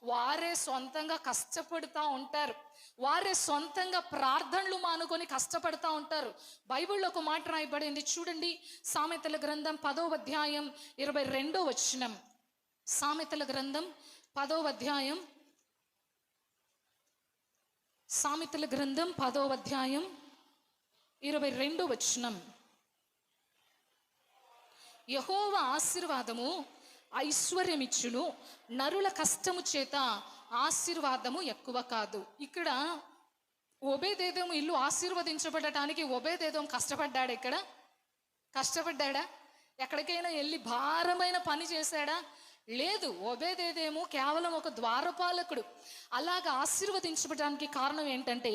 వారే సొంతంగా కష్టపడుతూ ఉంటారు. వారే సొంతంగా ప్రార్థనలు మానుకొని కష్టపడుతూ ఉంటారు. బైబిల్లో ఒక మాట రాయబడింది చూడండి, సామెతల గ్రంథం 10వ అధ్యాయం 22వ వచనం. సామెతల గ్రంథం 10వ అధ్యాయం, సామెతల గ్రంథం 10వ అధ్యాయం 22వ వచనం. యెహోవా ఆశీర్వాదము ఐశ్వర్యమిచ్చును, నరుల కష్టము చేత ఆశీర్వాదము ఎక్కువ కాదు. ఇక్కడ ఒబేదేదోము ఇల్లు ఆశీర్వదించబడటానికి ఒబేదేదోము కష్టపడ్డాడు. ఇక్కడ కష్టపడ్డాడా? ఎక్కడికైనా వెళ్ళి భారమైన పని చేశాడా? లేదు. ఒబేదేదేము కేవలం ఒక ద్వారపాలకుడు. అలాగా ఆశీర్వదించబడడానికి కారణం ఏంటంటే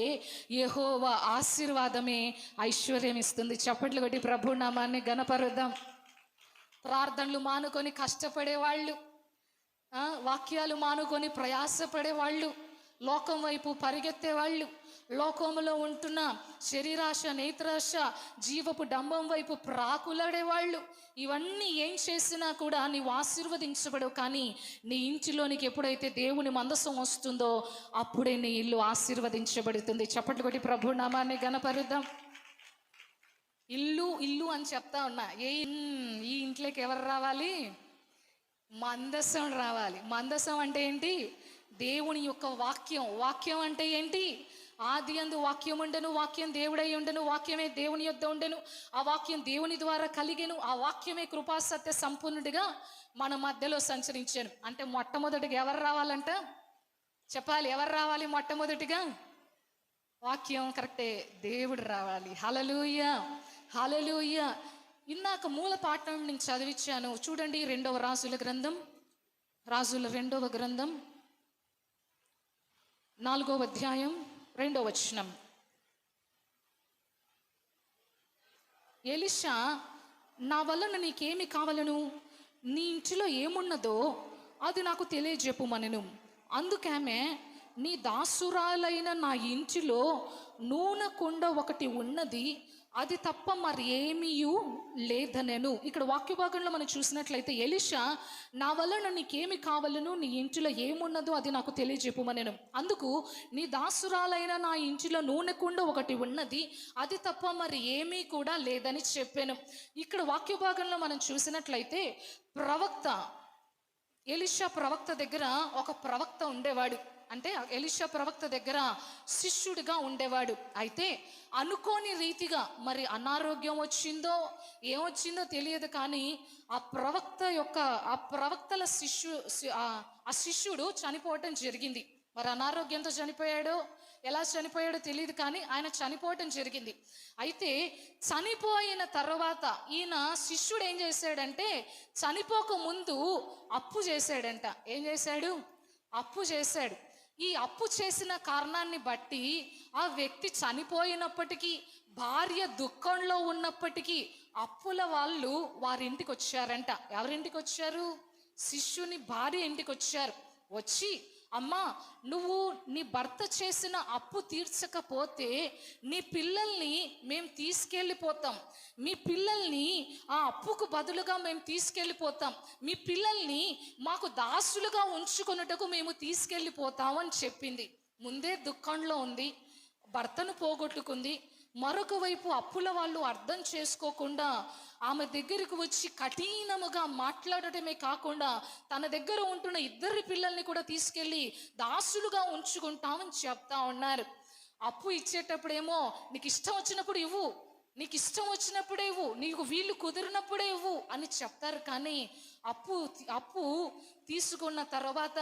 యెహోవా ఆశీర్వాదమే ఐశ్వర్యం ఇస్తుంది. చప్పట్లు కొట్టి ప్రభు నామాన్ని ఘనపరుద్దాం. ప్రార్థనలు మానుకొని కష్టపడేవాళ్ళు, వాక్యాలు మానుకొని ప్రయాసపడేవాళ్ళు, లోకం వైపు పరిగెత్తేవాళ్ళు, లోకంలో ఉంటున్న శరీరాశ, నేత్రాశ, జీవపు డంబం వైపు ప్రాకులాడేవాళ్ళు, ఇవన్నీ ఏం చేసినా కూడా నీవు ఆశీర్వదించబడవు. కానీ నీ ఇంటిలోనికి ఎప్పుడైతే దేవుని మందసం వస్తుందో అప్పుడే నీ ఇల్లు ఆశీర్వదించబడుతుంది. చప్పట్లు కొట్టి ప్రభు నామాన్ని ఘనపరుద్దాం. ఇల్లు ఇల్లు అని చెప్తా ఉన్నా. ఈ ఇంట్లోకి ఎవరు రావాలి? మందసం రావాలి. మందసం అంటే ఏంటి? దేవుని యొక్క వాక్యం. వాక్యం అంటే ఏంటి? ఆది యందు వాక్యం ఉండెను, వాక్యం దేవుడై ఉండెను, వాక్యమే దేవుని యొద్ద ఉండెను, ఆ వాక్యం దేవుని ద్వారా కలిగెను, ఆ వాక్యమే కృపా సత్య సంపూర్ణుడిగా మన మధ్యలో సంచరించాను. అంటే మొట్టమొదటిగా ఎవరు రావాలంట? చెప్పాలి, ఎవరు రావాలి మొట్టమొదటిగా? వాక్యం కరెక్టే, దేవుడు రావాలి. హల్లెలూయా, హల్లెలూయా. ఇందాక మూల పాఠం నేను చదివించాను చూడండి. 2వ రాజుల గ్రంథం, రాజుల 2వ గ్రంథం 4వ అధ్యాయం 2వ వచనం. ఎలీషా, నా వలన నీకేమి కావాలను? నీ ఇంటిలో ఏమున్నదో అది నాకు తెలియజెప్పుమనెను. అందుకామె, నీ దాసురాలైన నా ఇంటిలో నూనె కుండ ఒకటి ఉన్నది, అది తప్ప మరి ఏమీయూ లేదనెను. ఇక్కడ వాక్య భాగంలో మనం చూసినట్లయితే ఎలీషా, నా వలన నీకేమి కావాలను, నీ ఇంటిలో ఏమున్నదో అది నాకు తెలియజెప్పుమనెను. అందుకు, నీ దాసురాలైన నా ఇంటిలో నూనె కుండ ఒకటి ఉన్నది, అది తప్ప మరి ఏమీ కూడా లేదని చెప్పాను. ఇక్కడ వాక్య భాగంలో మనం చూసినట్లయితే ప్రవక్త ఎలీషా ప్రవక్త దగ్గర ఒక ప్రవక్త ఉండేవాడు. అంటే ఎలీషా ప్రవక్త దగ్గర శిష్యుడిగా ఉండేవాడు. అయితే అనుకోని రీతిగా మరి అనారోగ్యం వచ్చిందో ఏమొచ్చిందో తెలియదు, కానీ ఆ ప్రవక్తల శిష్యుడు చనిపోవటం జరిగింది. మరి అనారోగ్యంతో చనిపోయాడో ఎలా చనిపోయాడో తెలియదు, కానీ ఆయన చనిపోవటం జరిగింది. అయితే చనిపోయిన తర్వాత ఈయన శిష్యుడు ఏం చేశాడంటే చనిపోక ముందు అప్పు చేశాడంట. ఏం చేశాడు? అప్పు చేశాడు. ఈ అప్పు చేసిన కారణాన్ని బట్టి ఆ వ్యక్తి చనిపోయినప్పటికీ, భార్య దుఃఖంలో ఉన్నప్పటికీ అప్పుల వాళ్ళు వారింటికి వచ్చారంట. ఎవరింటికి వచ్చారు? శిష్యుని భార్య ఇంటికి వచ్చారు. వచ్చి, అమ్మా, నువ్వు నీ భర్త చేసిన అప్పు తీర్చకపోతే నీ పిల్లల్ని మేము తీసుకెళ్ళిపోతాం, మీ పిల్లల్ని ఆ అప్పుకు బదులుగా మేము తీసుకెళ్ళిపోతాం, మీ పిల్లల్ని మాకు దాసులుగా ఉంచుకొనుటకు మేము తీసుకెళ్ళిపోతాం అని చెప్పింది. ముందే దుఃఖంలో ఉంది, భర్తను పోగొట్టుకుంది. మరొక వైపు అప్పుల వాళ్ళు అర్థం చేసుకోకుండా ఆమె దగ్గరకు వచ్చి కఠినముగా మాట్లాడటమే కాకుండా తన దగ్గర ఉంటున్న 2 పిల్లల్ని కూడా తీసుకెళ్ళి దాసులుగా ఉంచుకుంటామని చెప్తా ఉన్నారు. అప్పు ఇచ్చేటప్పుడేమో నీకు ఇష్టం వచ్చినప్పుడు ఇవ్వు, నీకు ఇష్టం వచ్చినప్పుడే ఇవ్వు, నీకు వీళ్ళు కుదిరినప్పుడే ఇవ్వు అని చెప్తారు. కానీ అప్పు అప్పు తీసుకున్న తర్వాత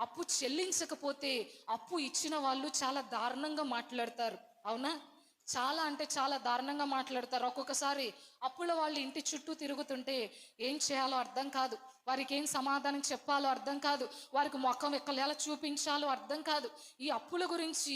అప్పు చెల్లించకపోతే అప్పు ఇచ్చిన వాళ్ళు చాలా దారుణంగా మాట్లాడతారు. అవునా? చాలా అంటే చాలా దారుణంగా మాట్లాడతారు. ఒక్కొక్కసారి అప్పుల వాళ్ళు ఇంటి చుట్టూ తిరుగుతుంటే ఏం చేయాలో అర్థం కాదు, వారికి ఏం సమాధానం చెప్పాలో అర్థం కాదు, వారికి ముఖం ఎలా చూపించాలో అర్థం కాదు. ఈ అప్పుల గురించి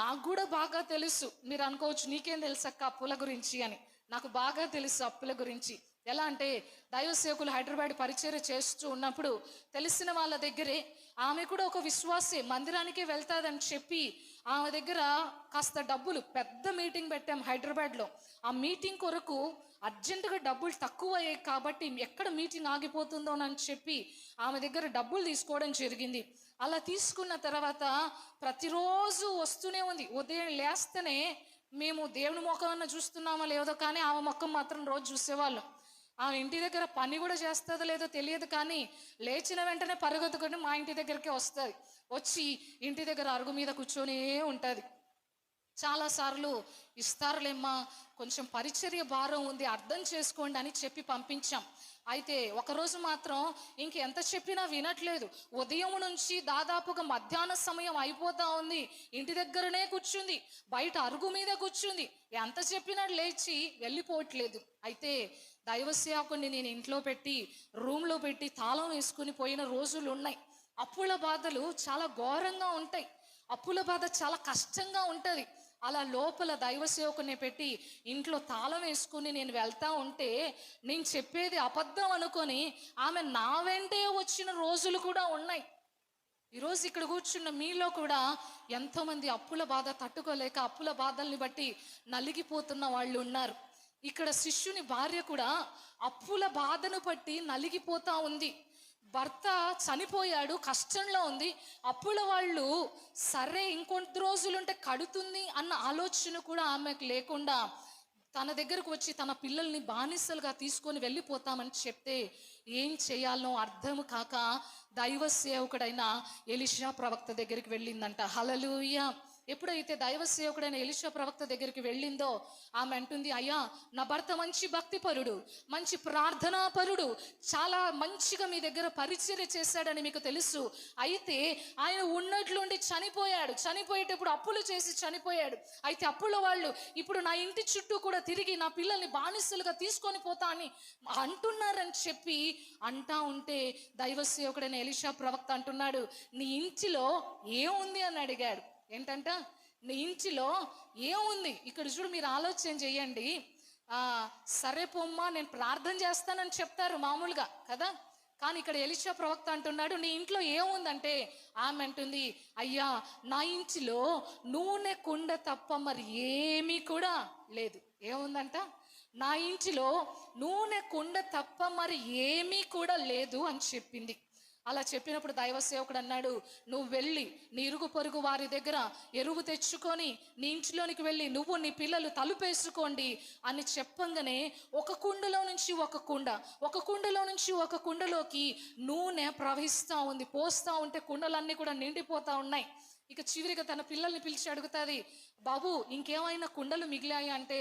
నాకు కూడా బాగా తెలుసు. మీరు అనుకోవచ్చు నీకేం తెలుసక్క అప్పుల గురించి అని. నాకు బాగా తెలుసు అప్పుల గురించి. ఎలా అంటే దైవ సేవకులు హైదరాబాద్ పరిచర్య చేస్తూ ఉన్నప్పుడు తెలిసిన వాళ్ళ దగ్గరే, ఆమె కూడా ఒక విశ్వాసే, మందిరానికే వెళ్తాదని చెప్పి ఆమె దగ్గర కాస్త డబ్బులు, పెద్ద మీటింగ్ పెట్టాం హైదరాబాద్లో. ఆ మీటింగ్ కొరకు అర్జెంటుగా డబ్బులు తక్కువ అయ్యాయి కాబట్టి ఎక్కడ మీటింగ్ ఆగిపోతుందో అని చెప్పి ఆమె దగ్గర డబ్బులు తీసుకోవడం జరిగింది. అలా తీసుకున్న తర్వాత ప్రతిరోజు వస్తూనే ఉంది. ఉదయం లేస్తేనే మేము దేవుని ముఖం చూస్తున్నామో లేదో కానీ ఆమె ముఖం మాత్రం రోజు చూసేవాళ్ళం. ఆమె ఇంటి దగ్గర పని కూడా చేస్తుందో లేదో తెలియదు కానీ లేచిన వెంటనే పరుగెత్తుకొని మా ఇంటి దగ్గరికే వస్తుంది. వచ్చి ఇంటి దగ్గర అరుగు మీద కూర్చొనే ఉంటుంది. చాలాసార్లు ఇస్తారులేమ్మా, కొంచెం పరిచర్య భారం ఉంది, అర్థం చేసుకోండి అని చెప్పి పంపించాం. అయితే ఒకరోజు మాత్రం ఇంకెంత చెప్పినా వినట్లేదు. ఉదయం నుంచి దాదాపుగా మధ్యాహ్న సమయం అయిపోతా ఉంది, ఇంటి దగ్గరనే కూర్చుంది, బయట అరుగు మీద కూర్చుంది, ఎంత చెప్పినా లేచి వెళ్ళిపోవట్లేదు. అయితే దైవ సేవకుడిని నేను ఇంట్లో పెట్టి రూమ్లో పెట్టి తాళం వేసుకుని పోయిన రోజులు ఉన్నాయి. అప్పుల బాధలు చాలా ఘోరంగా ఉంటాయి, అప్పుల బాధ చాలా కష్టంగా ఉంటుంది. అలా లోపల దైవ సేవకుని పెట్టి ఇంట్లో తాళం వేసుకుని నేను వెళ్తా ఉంటే నేను చెప్పేది అబద్ధం అనుకొని ఆమె నా వెంటే వచ్చిన రోజులు కూడా ఉన్నాయి. ఈరోజు ఇక్కడ కూర్చున్న మీలో కూడా ఎంతోమంది అప్పుల బాధ తట్టుకోలేక అప్పుల బాధల్ని బట్టి నలిగిపోతున్న వాళ్ళు ఉన్నారు. ఇక్కడ శిష్యుని భార్య కూడా అప్పుల బాధను బట్టి నలిగిపోతా ఉంది. భర్త చనిపోయాడు, కష్టంలో ఉంది. అప్పుల వాళ్ళు సరే ఇంకొంత రోజులుంటే కడుతుంది అన్న ఆలోచన కూడా ఆమెకు లేకుండా తన దగ్గరకు వచ్చి తన పిల్లల్ని బానిసలుగా తీసుకొని వెళ్ళిపోతామని చెప్తే ఏం చేయాలో అర్థం కాక దైవ సేవకుడైన ఎలీషా ప్రవక్త దగ్గరికి వెళ్ళిందంట. హల్లెలూయా. ఎప్పుడైతే దైవ సేవకుడైన ఎలీషా ప్రవక్త దగ్గరికి వెళ్ళిందో ఆమె అంటుంది, అయ్యా నా భర్త మంచి భక్తిపరుడు, మంచి ప్రార్థనాపరుడు, చాలా మంచిగా మీ దగ్గర పరిచర్య చేశాడని మీకు తెలుసు. అయితే ఆయన ఉన్నట్లుండి చనిపోయాడు, చనిపోయేటప్పుడు అప్పులు చేసి చనిపోయాడు. అయితే అప్పుల వాళ్ళు ఇప్పుడు నా ఇంటి చుట్టూ కూడా తిరిగి నా పిల్లల్ని బానిసలుగా తీసుకొని పోతా అని అంటున్నారని చెప్పి అంటా ఉంటే దైవ సేవకుడైన ఎలీషా ప్రవక్త అంటున్నాడు, నీ ఇంటిలో ఏముంది అని అడిగాడు. ఏంటంట, నీ ఇంటిలో ఏముంది? ఇక్కడ చూడు, మీరు ఆలోచన చెయ్యండి. సరే పొమ్మా నేను ప్రార్థన చేస్తానని చెప్తారు మామూలుగా కదా, కానీ ఇక్కడ ఎలీషా ప్రవక్త అంటున్నాడు నీ ఇంట్లో ఏముందంటే ఆమె అంటుంది, అయ్యా నా ఇంటిలో నూనె కుండ తప్ప మరి ఏమీ కూడా లేదు. ఏముందంట? నా ఇంటిలో నూనె కుండ తప్ప మరి ఏమీ కూడా లేదు అని చెప్పింది. అలా చెప్పినప్పుడు దైవ సేవకుడు అన్నాడు, నువ్వు వెళ్ళి నీ ఇరుగు పొరుగు వారి దగ్గర ఎరువు తెచ్చుకొని నీ ఇంటిలోనికి వెళ్ళి నువ్వు నీ పిల్లలు తలుపేసుకోండి అని చెప్పంగానే ఒక కుండలో నుంచి ఒక కుండ, ఒక కుండలో నుంచి ఒక కుండలోకి నూనె ప్రవహిస్తూ ఉంది. పోస్తూ ఉంటే కుండలన్నీ కూడా నిండిపోతూ ఉన్నాయి. ఇక చివరిగా తన పిల్లల్ని పిలిచి అడుగుతుంది, బాబు ఇంకేమైనా కుండలు మిగిలాయి అంటే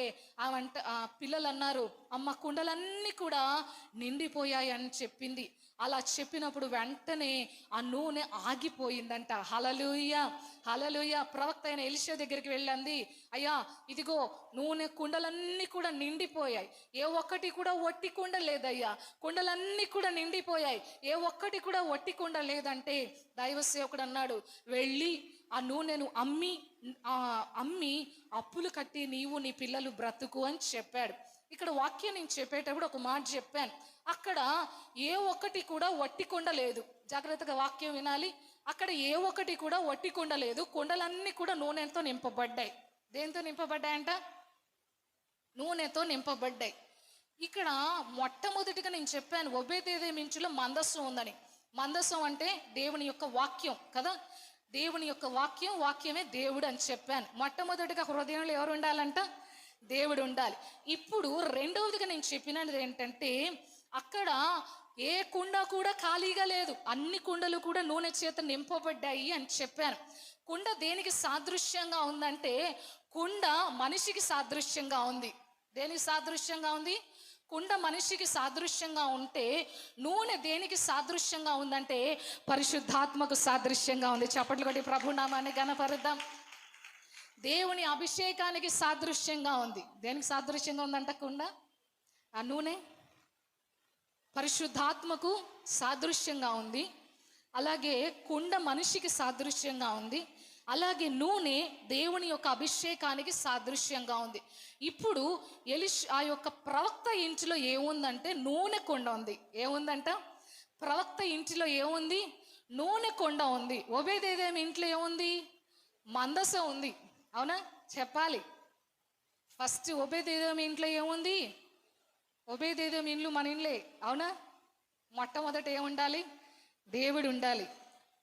ఆ పిల్లలు అన్నారు, అమ్మ కుండలన్నీ కూడా నిండిపోయాయి అని చెప్పింది. అలా చెప్పినప్పుడు వెంటనే ఆ నూనె ఆగిపోయిందంట. హల్లెలూయా, హల్లెలూయా. ప్రవక్త అయిన ఎలీషా దగ్గరికి వెళ్ళింది, అయ్యా ఇదిగో నూనె కుండలన్నీ కూడా నిండిపోయాయి, ఏ ఒక్కటి కూడా ఒట్టి కుండ లేదయ్యా, కుండలన్నీ కూడా నిండిపోయాయి, ఏ ఒక్కటి కూడా ఒట్టి కుండ లేదంటే దైవ సేవకుడు అన్నాడు, వెళ్ళి ఆ నూనెను అమ్మి అప్పులు కట్టి నీవు నీ పిల్లలు బ్రతుకు అని చెప్పాడు. ఇక్కడ వాక్యం నేను చెప్పేటప్పుడు ఒక మాట చెప్పాను, అక్కడ ఏ ఒక్కటి కూడా వట్టి కుండ లేదు. జాగ్రత్తగా వాక్యం వినాలి. అక్కడ ఏ ఒక్కటి కూడా వట్టి కుండ లేదు, కుండలన్నీ కూడా నూనెతో నింపబడ్డాయి. దేంతో నింపబడ్డాయంట? నూనెతో నింపబడ్డాయి. ఇక్కడ మొట్టమొదటిగా నేను చెప్పాను ఒబేదేదోము ఇంటిలో మందసం ఉందని. మందసం అంటే దేవుని యొక్క వాక్యం కదా, దేవుని యొక్క వాక్యం, వాక్యమే దేవుడు అని చెప్పాను. మొట్టమొదటిగా హృదయంలో ఎవరు ఉండాలంట? దేవుడు ఉండాలి. ఇప్పుడు రెండవదిగా నేను చెప్పినది ఏంటంటే అక్కడ ఏ కుండ కూడా ఖాళీగా లేదు, అన్ని కుండలు కూడా నూనె చేత నింపబడ్డాయి అని చెప్పాను. కుండ దేనికి సాదృశ్యంగా ఉందంటే కుండ మనిషికి సాదృశ్యంగా ఉంది. దేనికి సాదృశ్యంగా ఉంది? కుండ మనిషికి సాదృశ్యంగా ఉంటే నూనె దేనికి సాదృశ్యంగా ఉందంటే పరిశుద్ధాత్మకు సాదృశ్యంగా ఉంది. చప్పట్లు కొట్టి ప్రభునామాన్ని ఘనపరుద్దాం. దేవుని అభిషేకానికి సాదృశ్యంగా ఉంది. దేనికి సాదృశ్యంగా ఉందంట కుండ? ఆ నూనె పరిశుద్ధాత్మకు సాదృశ్యంగా ఉంది. అలాగే కుండ మనిషికి సాదృశ్యంగా ఉంది. అలాగే నూనె దేవుని యొక్క అభిషేకానికి సాదృశ్యంగా ఉంది. ఇప్పుడు ఆ యొక్క ప్రవక్త ఇంటిలో ఏముందంటే నూనె కొండ ఉంది. ఏముందంట? ప్రవక్త ఇంటిలో ఏముంది? నూనె కొండ ఉంది. ఓబేదేదోము ఇంట్లో ఏముంది? మందసం ఉంది. అవునా? చెప్పాలి. ఫస్ట్ ఓబేదేదోము ఇంట్లో ఏముంది? ఓబేదేదోము ఇండ్లు మన ఇండ్లే. అవునా? మొట్టమొదట ఏముండాలి? దేవుడు ఉండాలి.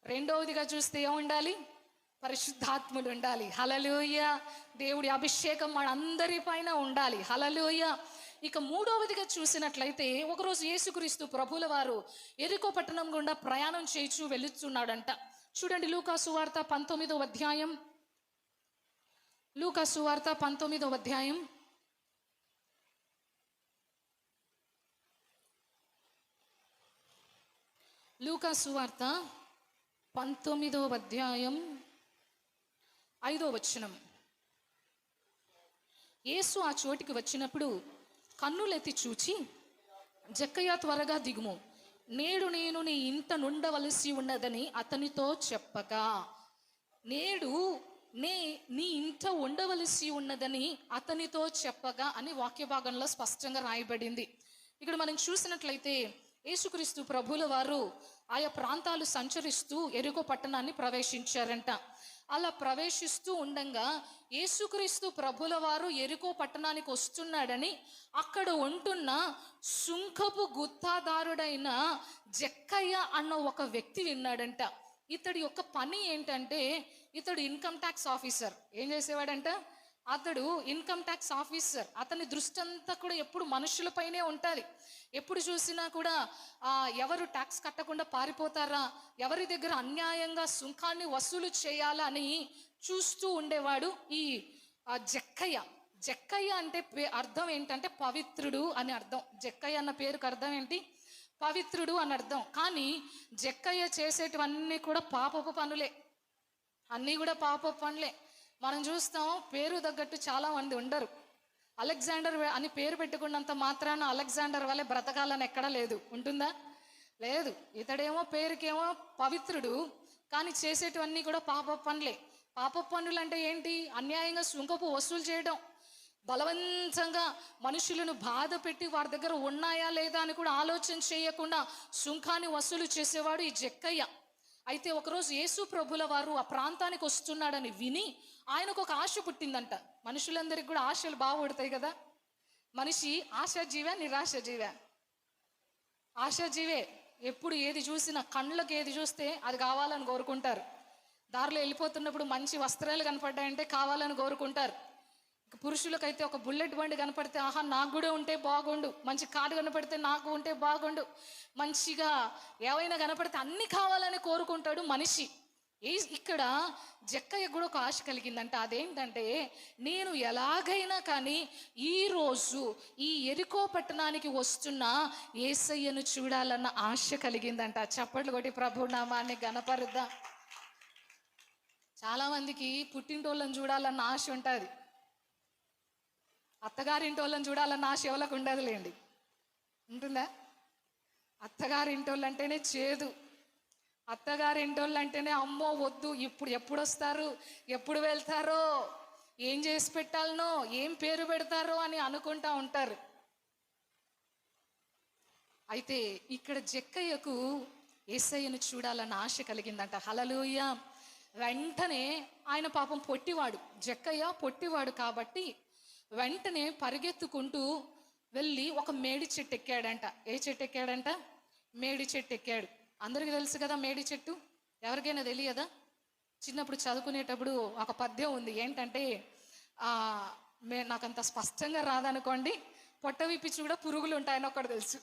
రెండవదిగా చూస్తే ఏముండాలి? పరిశుద్ధాత్ముడు ఉండాలి. హల్లెలూయా. దేవుడి అభిషేకం మన అందరి పైన ఉండాలి. హల్లెలూయా. ఇక మూడవదిగా చూసినట్లయితే ఒకరోజు యేసుక్రీస్తు ప్రభుల వారు యెరికో పట్టణం గుండా ప్రయాణం చేయించు వెళుతున్నాడంట. చూడండి, లూకా సువార్త 19వ అధ్యాయం. లూకా సువార్త 19వ అధ్యాయం. లూకా సువార్త 19వ అధ్యాయం 5వ వచనం. యేసు ఆ చోటికి వచ్చినప్పుడు కన్నులెత్తి చూచి, జక్కయ్య త్వరగా దిగుము, నేడు నేను నీ ఇంట నుండవలసి ఉన్నదని అతనితో చెప్పగా. నేడు నీ ఇంట ఉండవలసి ఉన్నదని అతనితో చెప్పగా అని వాక్య భాగంలో స్పష్టంగా రాయబడింది. ఇక్కడ మనం చూసినట్లయితే యేసుక్రీస్తు ప్రభుల వారు ఆయా ప్రాంతాలు సంచరిస్తూ యెరికో పట్టణాన్ని ప్రవేశించారంట. అలా ప్రవేశిస్తూ ఉండగా యేసుక్రీస్తు ప్రభుల వారు యెరికో పట్టణానికి వస్తున్నాడని అక్కడ ఉంటున్న సుంకపు గుత్తాదారుడైన జక్కయ్య అన్న ఒక వ్యక్తి విన్నాడంట. ఇతడి యొక్క పని ఏంటంటే ఇతడు ఇన్కమ్ ట్యాక్స్ ఆఫీసర్. ఏం చేసేవాడంట? అతడు ఇన్కమ్ ట్యాక్స్ ఆఫీసర్. అతని దృష్టి అంతా కూడా ఎప్పుడు మనుషులపైనే ఉంటుంది. ఎప్పుడు చూసినా కూడా ఎవరు ట్యాక్స్ కట్టకుండా పారిపోతారా, ఎవరి దగ్గర అన్యాయంగా సుంకాన్ని వసూలు చేయాలా అని చూస్తూ ఉండేవాడు ఈ జక్కయ్య. జక్కయ్య అంటే అర్థం ఏంటంటే పవిత్రుడు అని అర్థం. జక్కయ్య అన్న పేరుకు అర్థం ఏంటి? పవిత్రుడు అని అర్థం. కానీ జక్కయ్య చేసేటివన్నీ కూడా పాపపు పనులే. అన్నీ కూడా పాపపు పనులే. మనం చూస్తాం, పేరు తగ్గట్టు చాలా మంది ఉండరు. అలెగ్జాండర్ అని పేరు పెట్టుకున్నంత మాత్రాన అలెగ్జాండర్ వల్లే బ్రతకాలని ఎక్కడా లేదు. ఉంటుందా? లేదు. ఇతడేమో పేరుకేమో పవిత్రుడు, కానీ చేసేటివన్నీ కూడా పాప పనులే. పాప పనులు అంటే ఏంటి? అన్యాయంగా సుంకపు వసూలు చేయడం, బలవంతంగా మనుషులను బాధ పెట్టి వారి దగ్గర ఉన్నాయా లేదా అని కూడా ఆలోచన చేయకుండా సుంకాన్ని వసూలు చేసేవాడు ఈ జక్కయ్య. అయితే ఒకరోజు యేసు ప్రభుల వారు ఆ ప్రాంతానికి వస్తున్నాడని విని ఆయనకు ఒక ఆశ పుట్టిందంట. మనుషులందరికీ కూడా ఆశలు బాగుపడతాయి కదా. మనిషి ఆశాజీవే, నిరాశజీవే? ఆశాజీవే. ఎప్పుడు ఏది చూసినా కళ్ళకి ఏది చూస్తే అది కావాలని కోరుకుంటారు. దారిలో వెళ్ళిపోతున్నప్పుడు మంచి వస్త్రాలు కనపడ్డాయంటే కావాలని కోరుకుంటారు. పురుషులకైతే ఒక బుల్లెట్ బండి కనపడితే ఆహా నాకు కూడా ఉంటే బాగుండు, మంచి కారు కనపడితే నాకు ఉంటే బాగుండు, మంచిగా ఏవైనా కనపడితే అన్ని కావాలని కోరుకుంటాడు మనిషి. ఇక్కడ జక్కయ్య కూడా ఒక ఆశ కలిగిందంట. అదేంటంటే నేను ఎలాగైనా కానీ ఈరోజు ఈ యెరికో పట్టణానికి వస్తున్న యేసయ్యను చూడాలన్న ఆశ కలిగిందంట. చప్పట్లు కొట్టి ప్రభు నామాన్ని ఘనపరుద్దాం. చాలామందికి పుట్టింటోళ్ళని చూడాలన్న ఆశ ఉంటుంది, అత్తగారింటోళ్ళని చూడాలన్న ఆశ ఎవరికి ఉండదులేండి. ఉంటుందా? అత్తగారింటోళ్ళు అంటేనే చేదు, అత్తగారింటోళ్ళు అంటేనే అమ్మో వద్దు, ఇప్పుడు ఎప్పుడు వస్తారు, ఎప్పుడు వెళ్తారో, ఏం చేసి పెట్టాలనో, ఏం పేరు పెడతారో అని అనుకుంటా ఉంటారు. అయితే ఇక్కడ జక్కయ్యకు యేసయ్యను చూడాలన్న ఆశ కలిగిందంట. హల్లెలూయా. వెంటనే ఆయన పాపం పొట్టివాడు, జక్కయ్య పొట్టివాడు కాబట్టి వెంటనే పరిగెత్తుకుంటూ వెళ్ళి ఒక మేడి చెట్టు ఎక్కాడంట. ఏ చెట్టు ఎక్కాడంట? మేడి చెట్టు ఎక్కాడు. అందరికీ తెలుసు కదా మేడి చెట్టు. ఎవరికైనా తెలియదా? చిన్నప్పుడు చదువుకునేటప్పుడు ఒక పద్యం ఉంది. ఏంటంటే నాకంత స్పష్టంగా రాదనుకోండి, పొట్ట విప్పించి కూడా పురుగులు ఉంటాయని ఒకటి తెలుసు.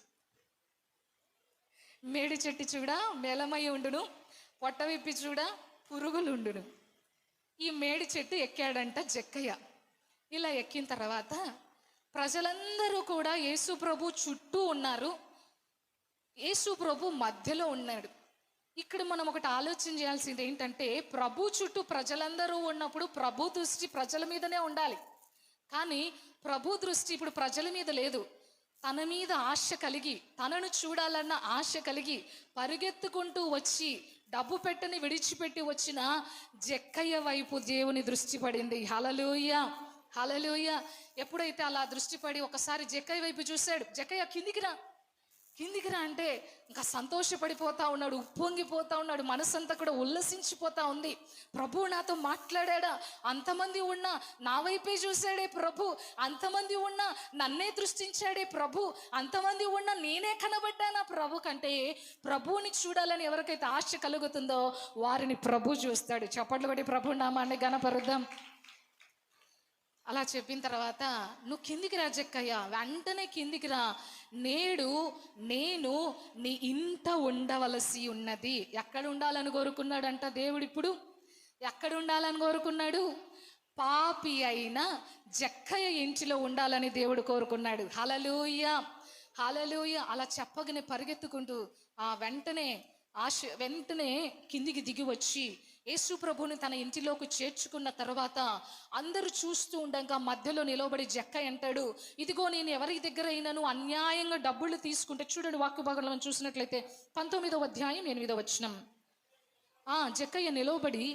మేడి చెట్టు చూడ మేలమై ఉండును, పొట్ట విప్పి చూడ పురుగులుండును. ఈ మేడి చెట్టు ఎక్కాడంట జక్కయ్య. ఇలా ఎక్కిన తర్వాత ప్రజలందరూ కూడా యేసు ప్రభు చుట్టూ ఉన్నారు, యేసు ప్రభు మధ్యలో ఉన్నాడు. ఇక్కడ మనం ఒకటి ఆలోచన చేయాల్సింది ఏంటంటే, ప్రభు చుట్టూ ప్రజలందరూ ఉన్నప్పుడు ప్రభు దృష్టి ప్రజల మీదనే ఉండాలి. కానీ ప్రభు దృష్టి ఇప్పుడు ప్రజల మీద లేదు. తన మీద ఆశ కలిగి, తనను చూడాలన్న ఆశ కలిగి పరిగెత్తుకుంటూ వచ్చి డబ్బు పెట్టని విడిచిపెట్టి వచ్చిన జక్కయ్య వైపు దేవుని దృష్టి పడింది. హల్లెలూయా, హల్లెలూయా. ఎప్పుడైతే అలా దృష్టి పడి ఒకసారి జక్కయ్య వైపు చూశాడు, జక్కయ్య కిందికి రా, కిందికి రా అంటే ఇంకా సంతోషపడిపోతా ఉన్నాడు, ఉప్పొంగిపోతా ఉన్నాడు, మనసంతా కూడా ఉల్లసించిపోతా ఉంది. ప్రభు నాతో మాట్లాడా, అంతమంది ఉన్నా నా వైపే చూశాడే ప్రభు, అంతమంది ఉన్నా నన్నే దృష్టించాడే ప్రభు, అంతమంది ఉన్నా నేనే కనబడ్డానా ప్రభు కంటే. ప్రభువుని చూడాలని ఎవరికైతే ఆశ కలుగుతుందో వారిని ప్రభు చూస్తాడు. చప్పట్లు కొట్టి ప్రభు నామాన్ని ఘనపరుద్దాం. అలా చెప్పిన తర్వాత నువ్వు కిందికి రా జక్కయ్య, వెంటనే కిందికి రా, నేడు నేను నీ ఇంట ఉండవలసి ఉన్నది. ఎక్కడ ఉండాలని కోరుకున్నాడంట దేవుడు? ఇప్పుడు ఎక్కడ ఉండాలని కోరుకున్నాడు? పాపి అయిన జక్కయ్య ఇంటిలో ఉండాలని దేవుడు కోరుకున్నాడు. హల్లెలూయా, హల్లెలూయా. అలా చెప్పగానే పరిగెత్తుకుంటూ వెంటనే కిందికి దిగి వచ్చి యేసు ప్రభుని తన ఇంటిలోకి చేర్చుకున్న తర్వాత అందరూ చూస్తూ ఉండగా మధ్యలో నిలబడి జక్కయ్య అంటాడు, ఇదిగో నేను ఎవరి దగ్గర అయినాను అన్యాయంగా డబ్బులు తీసుకుంటే, చూడండి వాక్య భాగంలో మనం చూసినట్లయితే 19వ అధ్యాయం 8వ వచనం. జక్కయ్య నిలబడి,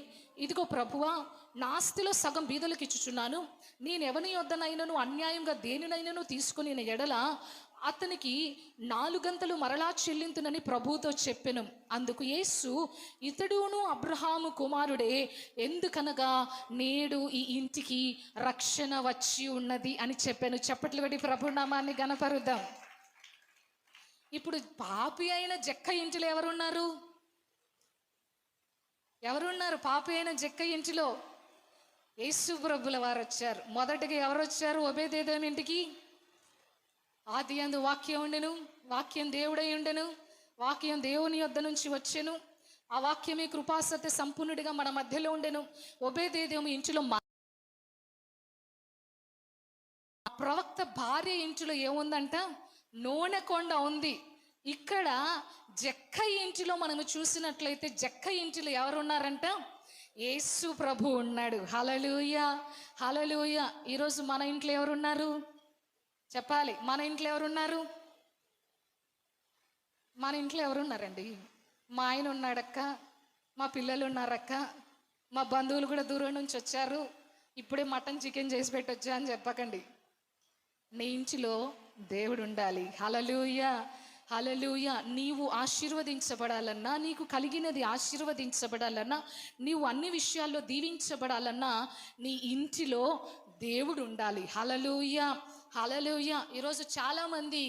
ఇదిగో ప్రభువా, నా ఆస్తిలో సగం బీదలకు ఇచ్చుచున్నాను, నేను ఎవరి యొద్దనైనను అన్యాయంగా దేనినైనాను తీసుకుని ఎడల అతనికి 4 గంతలు మరలా చెల్లింతునని ప్రభువుతో చెప్పెను. అందుకు యేసు, ఇతడును అబ్రహాము కుమారుడే, ఎందుకనగా నేడు ఈ ఇంటికి రక్షణ వచ్చి ఉన్నది అని చెప్పాను. చప్పట్లు కొట్టి ప్రభు నామాన్ని ఘనపరుద్దాం. ఇప్పుడు పాపి అయిన జక్కయ్య ఇంటిలో ఎవరున్నారు? పాపి అయిన జక్కయ్య ఇంటిలో యేసు ప్రభుల వారు వచ్చారు. మొదటగా ఎవరు వచ్చారు? ఓబేదెదోము ఇంటికి. ఆది యందు వాక్యం ఉండెను, వాక్యం దేవుడై ఉండెను, వాక్యం దేవుని యొద్ద నుంచి వచ్చెను, ఆ వాక్యమే కృపాసత్య సంపూర్ణుడిగా మన మధ్యలో ఉండెను. ఓబేదెదోము ఇంటిలో ప్రవక్త భార్య ఇంటిలో ఏముందంట? నూనె కొండ ఉంది. ఇక్కడ జక్కయ్య ఇంటిలో మనము చూసినట్లయితే జక్కయ్య ఇంటిలో ఎవరున్నారంట? యేసు ప్రభు ఉన్నాడు. హల్లెలూయా, హల్లెలూయా. ఈరోజు మన ఇంట్లో ఎవరున్నారు చెప్పాలి? మన ఇంట్లో ఎవరున్నారు? మన ఇంట్లో ఎవరున్నారండి? మా ఆయన ఉన్నాడక్క, మా పిల్లలు ఉన్నారక్క, మా బంధువులు కూడా దూరం నుంచి వచ్చారు, ఇప్పుడే మటన్ చికెన్ చేసి పెట్టొచ్చా అని చెప్పకండి. నీ ఇంటిలో దేవుడు ఉండాలి. హల్లెలూయా, హల్లెలూయా. నీవు ఆశీర్వదించబడాలన్నా, నీకు కలిగినది ఆశీర్వదించబడాలన్నా, నీవు అన్ని విషయాల్లో దీవించబడాలన్నా నీ ఇంటిలో దేవుడు ఉండాలి. హల్లెలూయా, హల్లెలూయా. ఈరోజు చాలామంది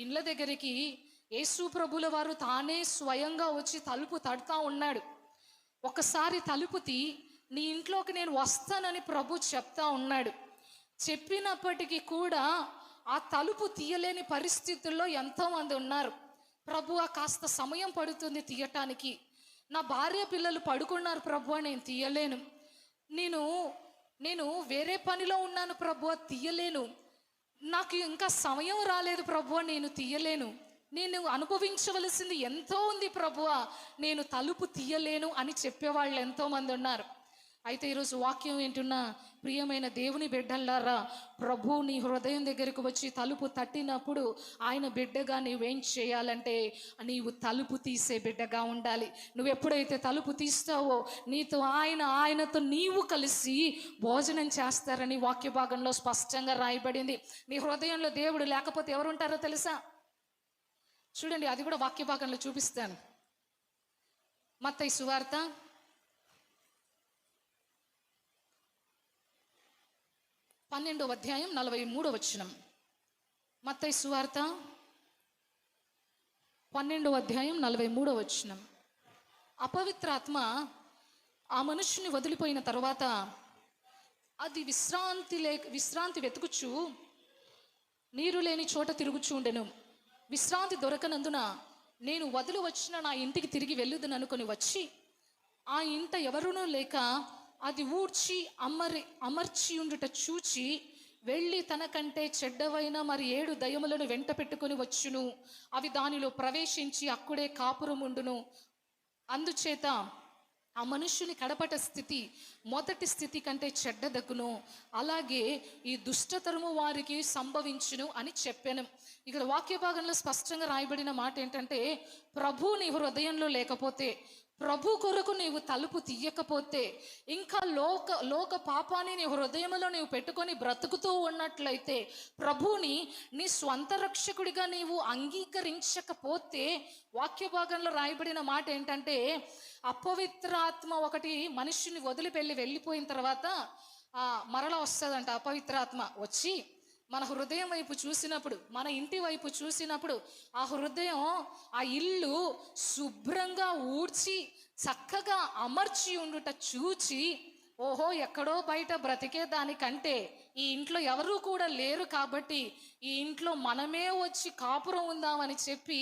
ఇండ్ల దగ్గరికి యేసు ప్రభుల వారు తానే స్వయంగా వచ్చి తలుపు తడుతూ ఉన్నాడు. ఒకసారి తలుపు తీ, నీ ఇంట్లోకి నేను వస్తానని ప్రభు చెప్తా ఉన్నాడు. చెప్పినప్పటికీ కూడా ఆ తలుపు తీయలేని పరిస్థితుల్లో ఎంతోమంది ఉన్నారు. ప్రభువా, కాస్త సమయం పడుతుంది తీయటానికి, నా భార్య పిల్లలు పడుకున్నారు ప్రభువా, నేను తీయలేను, నేను వేరే పనిలో ఉన్నాను ప్రభువా, తీయలేను, నాకు ఇంకా సమయం రాలేదు ప్రభువా, నేను తీయలేను, నేను అనుభవించవలసింది ఎంతో ఉంది ప్రభువా, నేను తలుపు తీయలేను అని చెప్పేవాళ్ళు ఎంతోమంది ఉన్నారు. అయితే ఈరోజు వాక్యం వింటున్నా ప్రియమైన దేవుని బిడ్డలారా, ప్రభు నీ హృదయం దగ్గరకు వచ్చి తలుపు తట్టినప్పుడు ఆయన బిడ్డగా నీవేం చేయాలంటే నీవు తలుపు తీసే బిడ్డగా ఉండాలి. నువ్వు ఎప్పుడైతే తలుపు తీస్తావో నీతో ఆయనతో నీవు కలిసి భోజనం చేస్తారని వాక్య భాగంలో స్పష్టంగా రాయబడింది. నీ హృదయంలో దేవుడు లేకపోతే ఎవరు ఉంటారో తెలుసా? చూడండి, అది కూడా వాక్య భాగంలో చూపిస్తాను. మత్తయి సువార్త 12వ అధ్యాయం 43వ వచనం. మత్తయి సువార్త 12వ అధ్యాయం 43వ వచనం. అపవిత్రాత్మ ఆ మనుష్యుని వదిలిపోయిన తర్వాత అది విశ్రాంతి వెతుకుచు నీరు లేని చోట తిరుగుచూ ఉండెను. విశ్రాంతి దొరకనందున నేను వదిలి వచ్చిన నా ఇంటికి తిరిగి వెళ్ళుదని అనుకొని వచ్చి ఆ ఇంట ఎవరునూ లేక అది ఊడ్చి అమర్చి ఉండుట చూచి వెళ్ళి తనకంటే చెడ్డవైన మరి 7 దయ్యములను వెంట పెట్టుకొని వచ్చును, అవి దానిలో ప్రవేశించి అక్కడే కాపురముండును. అందుచేత ఆ మనుష్యుని కడపట స్థితి మొదటి స్థితి కంటే చెడ్డదగును, అలాగే ఈ దుష్టతరము వారికి సంభవించును అని చెప్పాను. ఇక్కడ వాక్య భాగంలో స్పష్టంగా రాయబడిన మాట ఏంటంటే, ప్రభు నీ హృదయంలో లేకపోతే, ప్రభు కొరకు నీవు తలుపు తీయకపోతే, ఇంకా లోక పాపాన్ని నీ హృదయంలో నీవు పెట్టుకొని బ్రతుకుతూ ఉన్నట్లయితే, ప్రభుని నీ స్వంత రక్షకుడిగా నీవు అంగీకరించకపోతే, వాక్య భాగంలో రాయబడిన మాట ఏంటంటే, అపవిత్ర ఆత్మ ఒకటి మనుష్యుని వెళ్ళిపోయిన తర్వాత మరలా వస్తుందంట. అపవిత్ర ఆత్మ వచ్చి మన హృదయం వైపు చూసినప్పుడు, మన ఇంటి వైపు చూసినప్పుడు, ఆ హృదయం ఆ ఇల్లు శుభ్రంగా ఊడ్చి చక్కగా అమర్చి ఉండుట చూచి, ఓహో ఎక్కడో బయట బ్రతికే దానికంటే ఈ ఇంట్లో ఎవరూ కూడా లేరు కాబట్టి ఈ ఇంట్లో మనమే వచ్చి కాపురం ఉందామని చెప్పి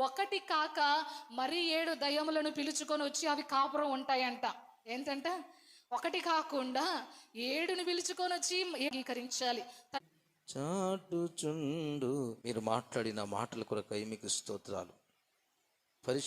ఒకటి కాక మరి 7 దయ్యములను పిలుచుకొని వచ్చి అవి కాపురం ఉంటాయంట. ఏంటంట, ఒకటి కాకుండా 7ని పిలుచుకొని వచ్చి అంగీకరించాలి. చాటుచుండు. మీరు మాట్లాడిన మాటల కొరకై మీకు స్తోత్రాలు.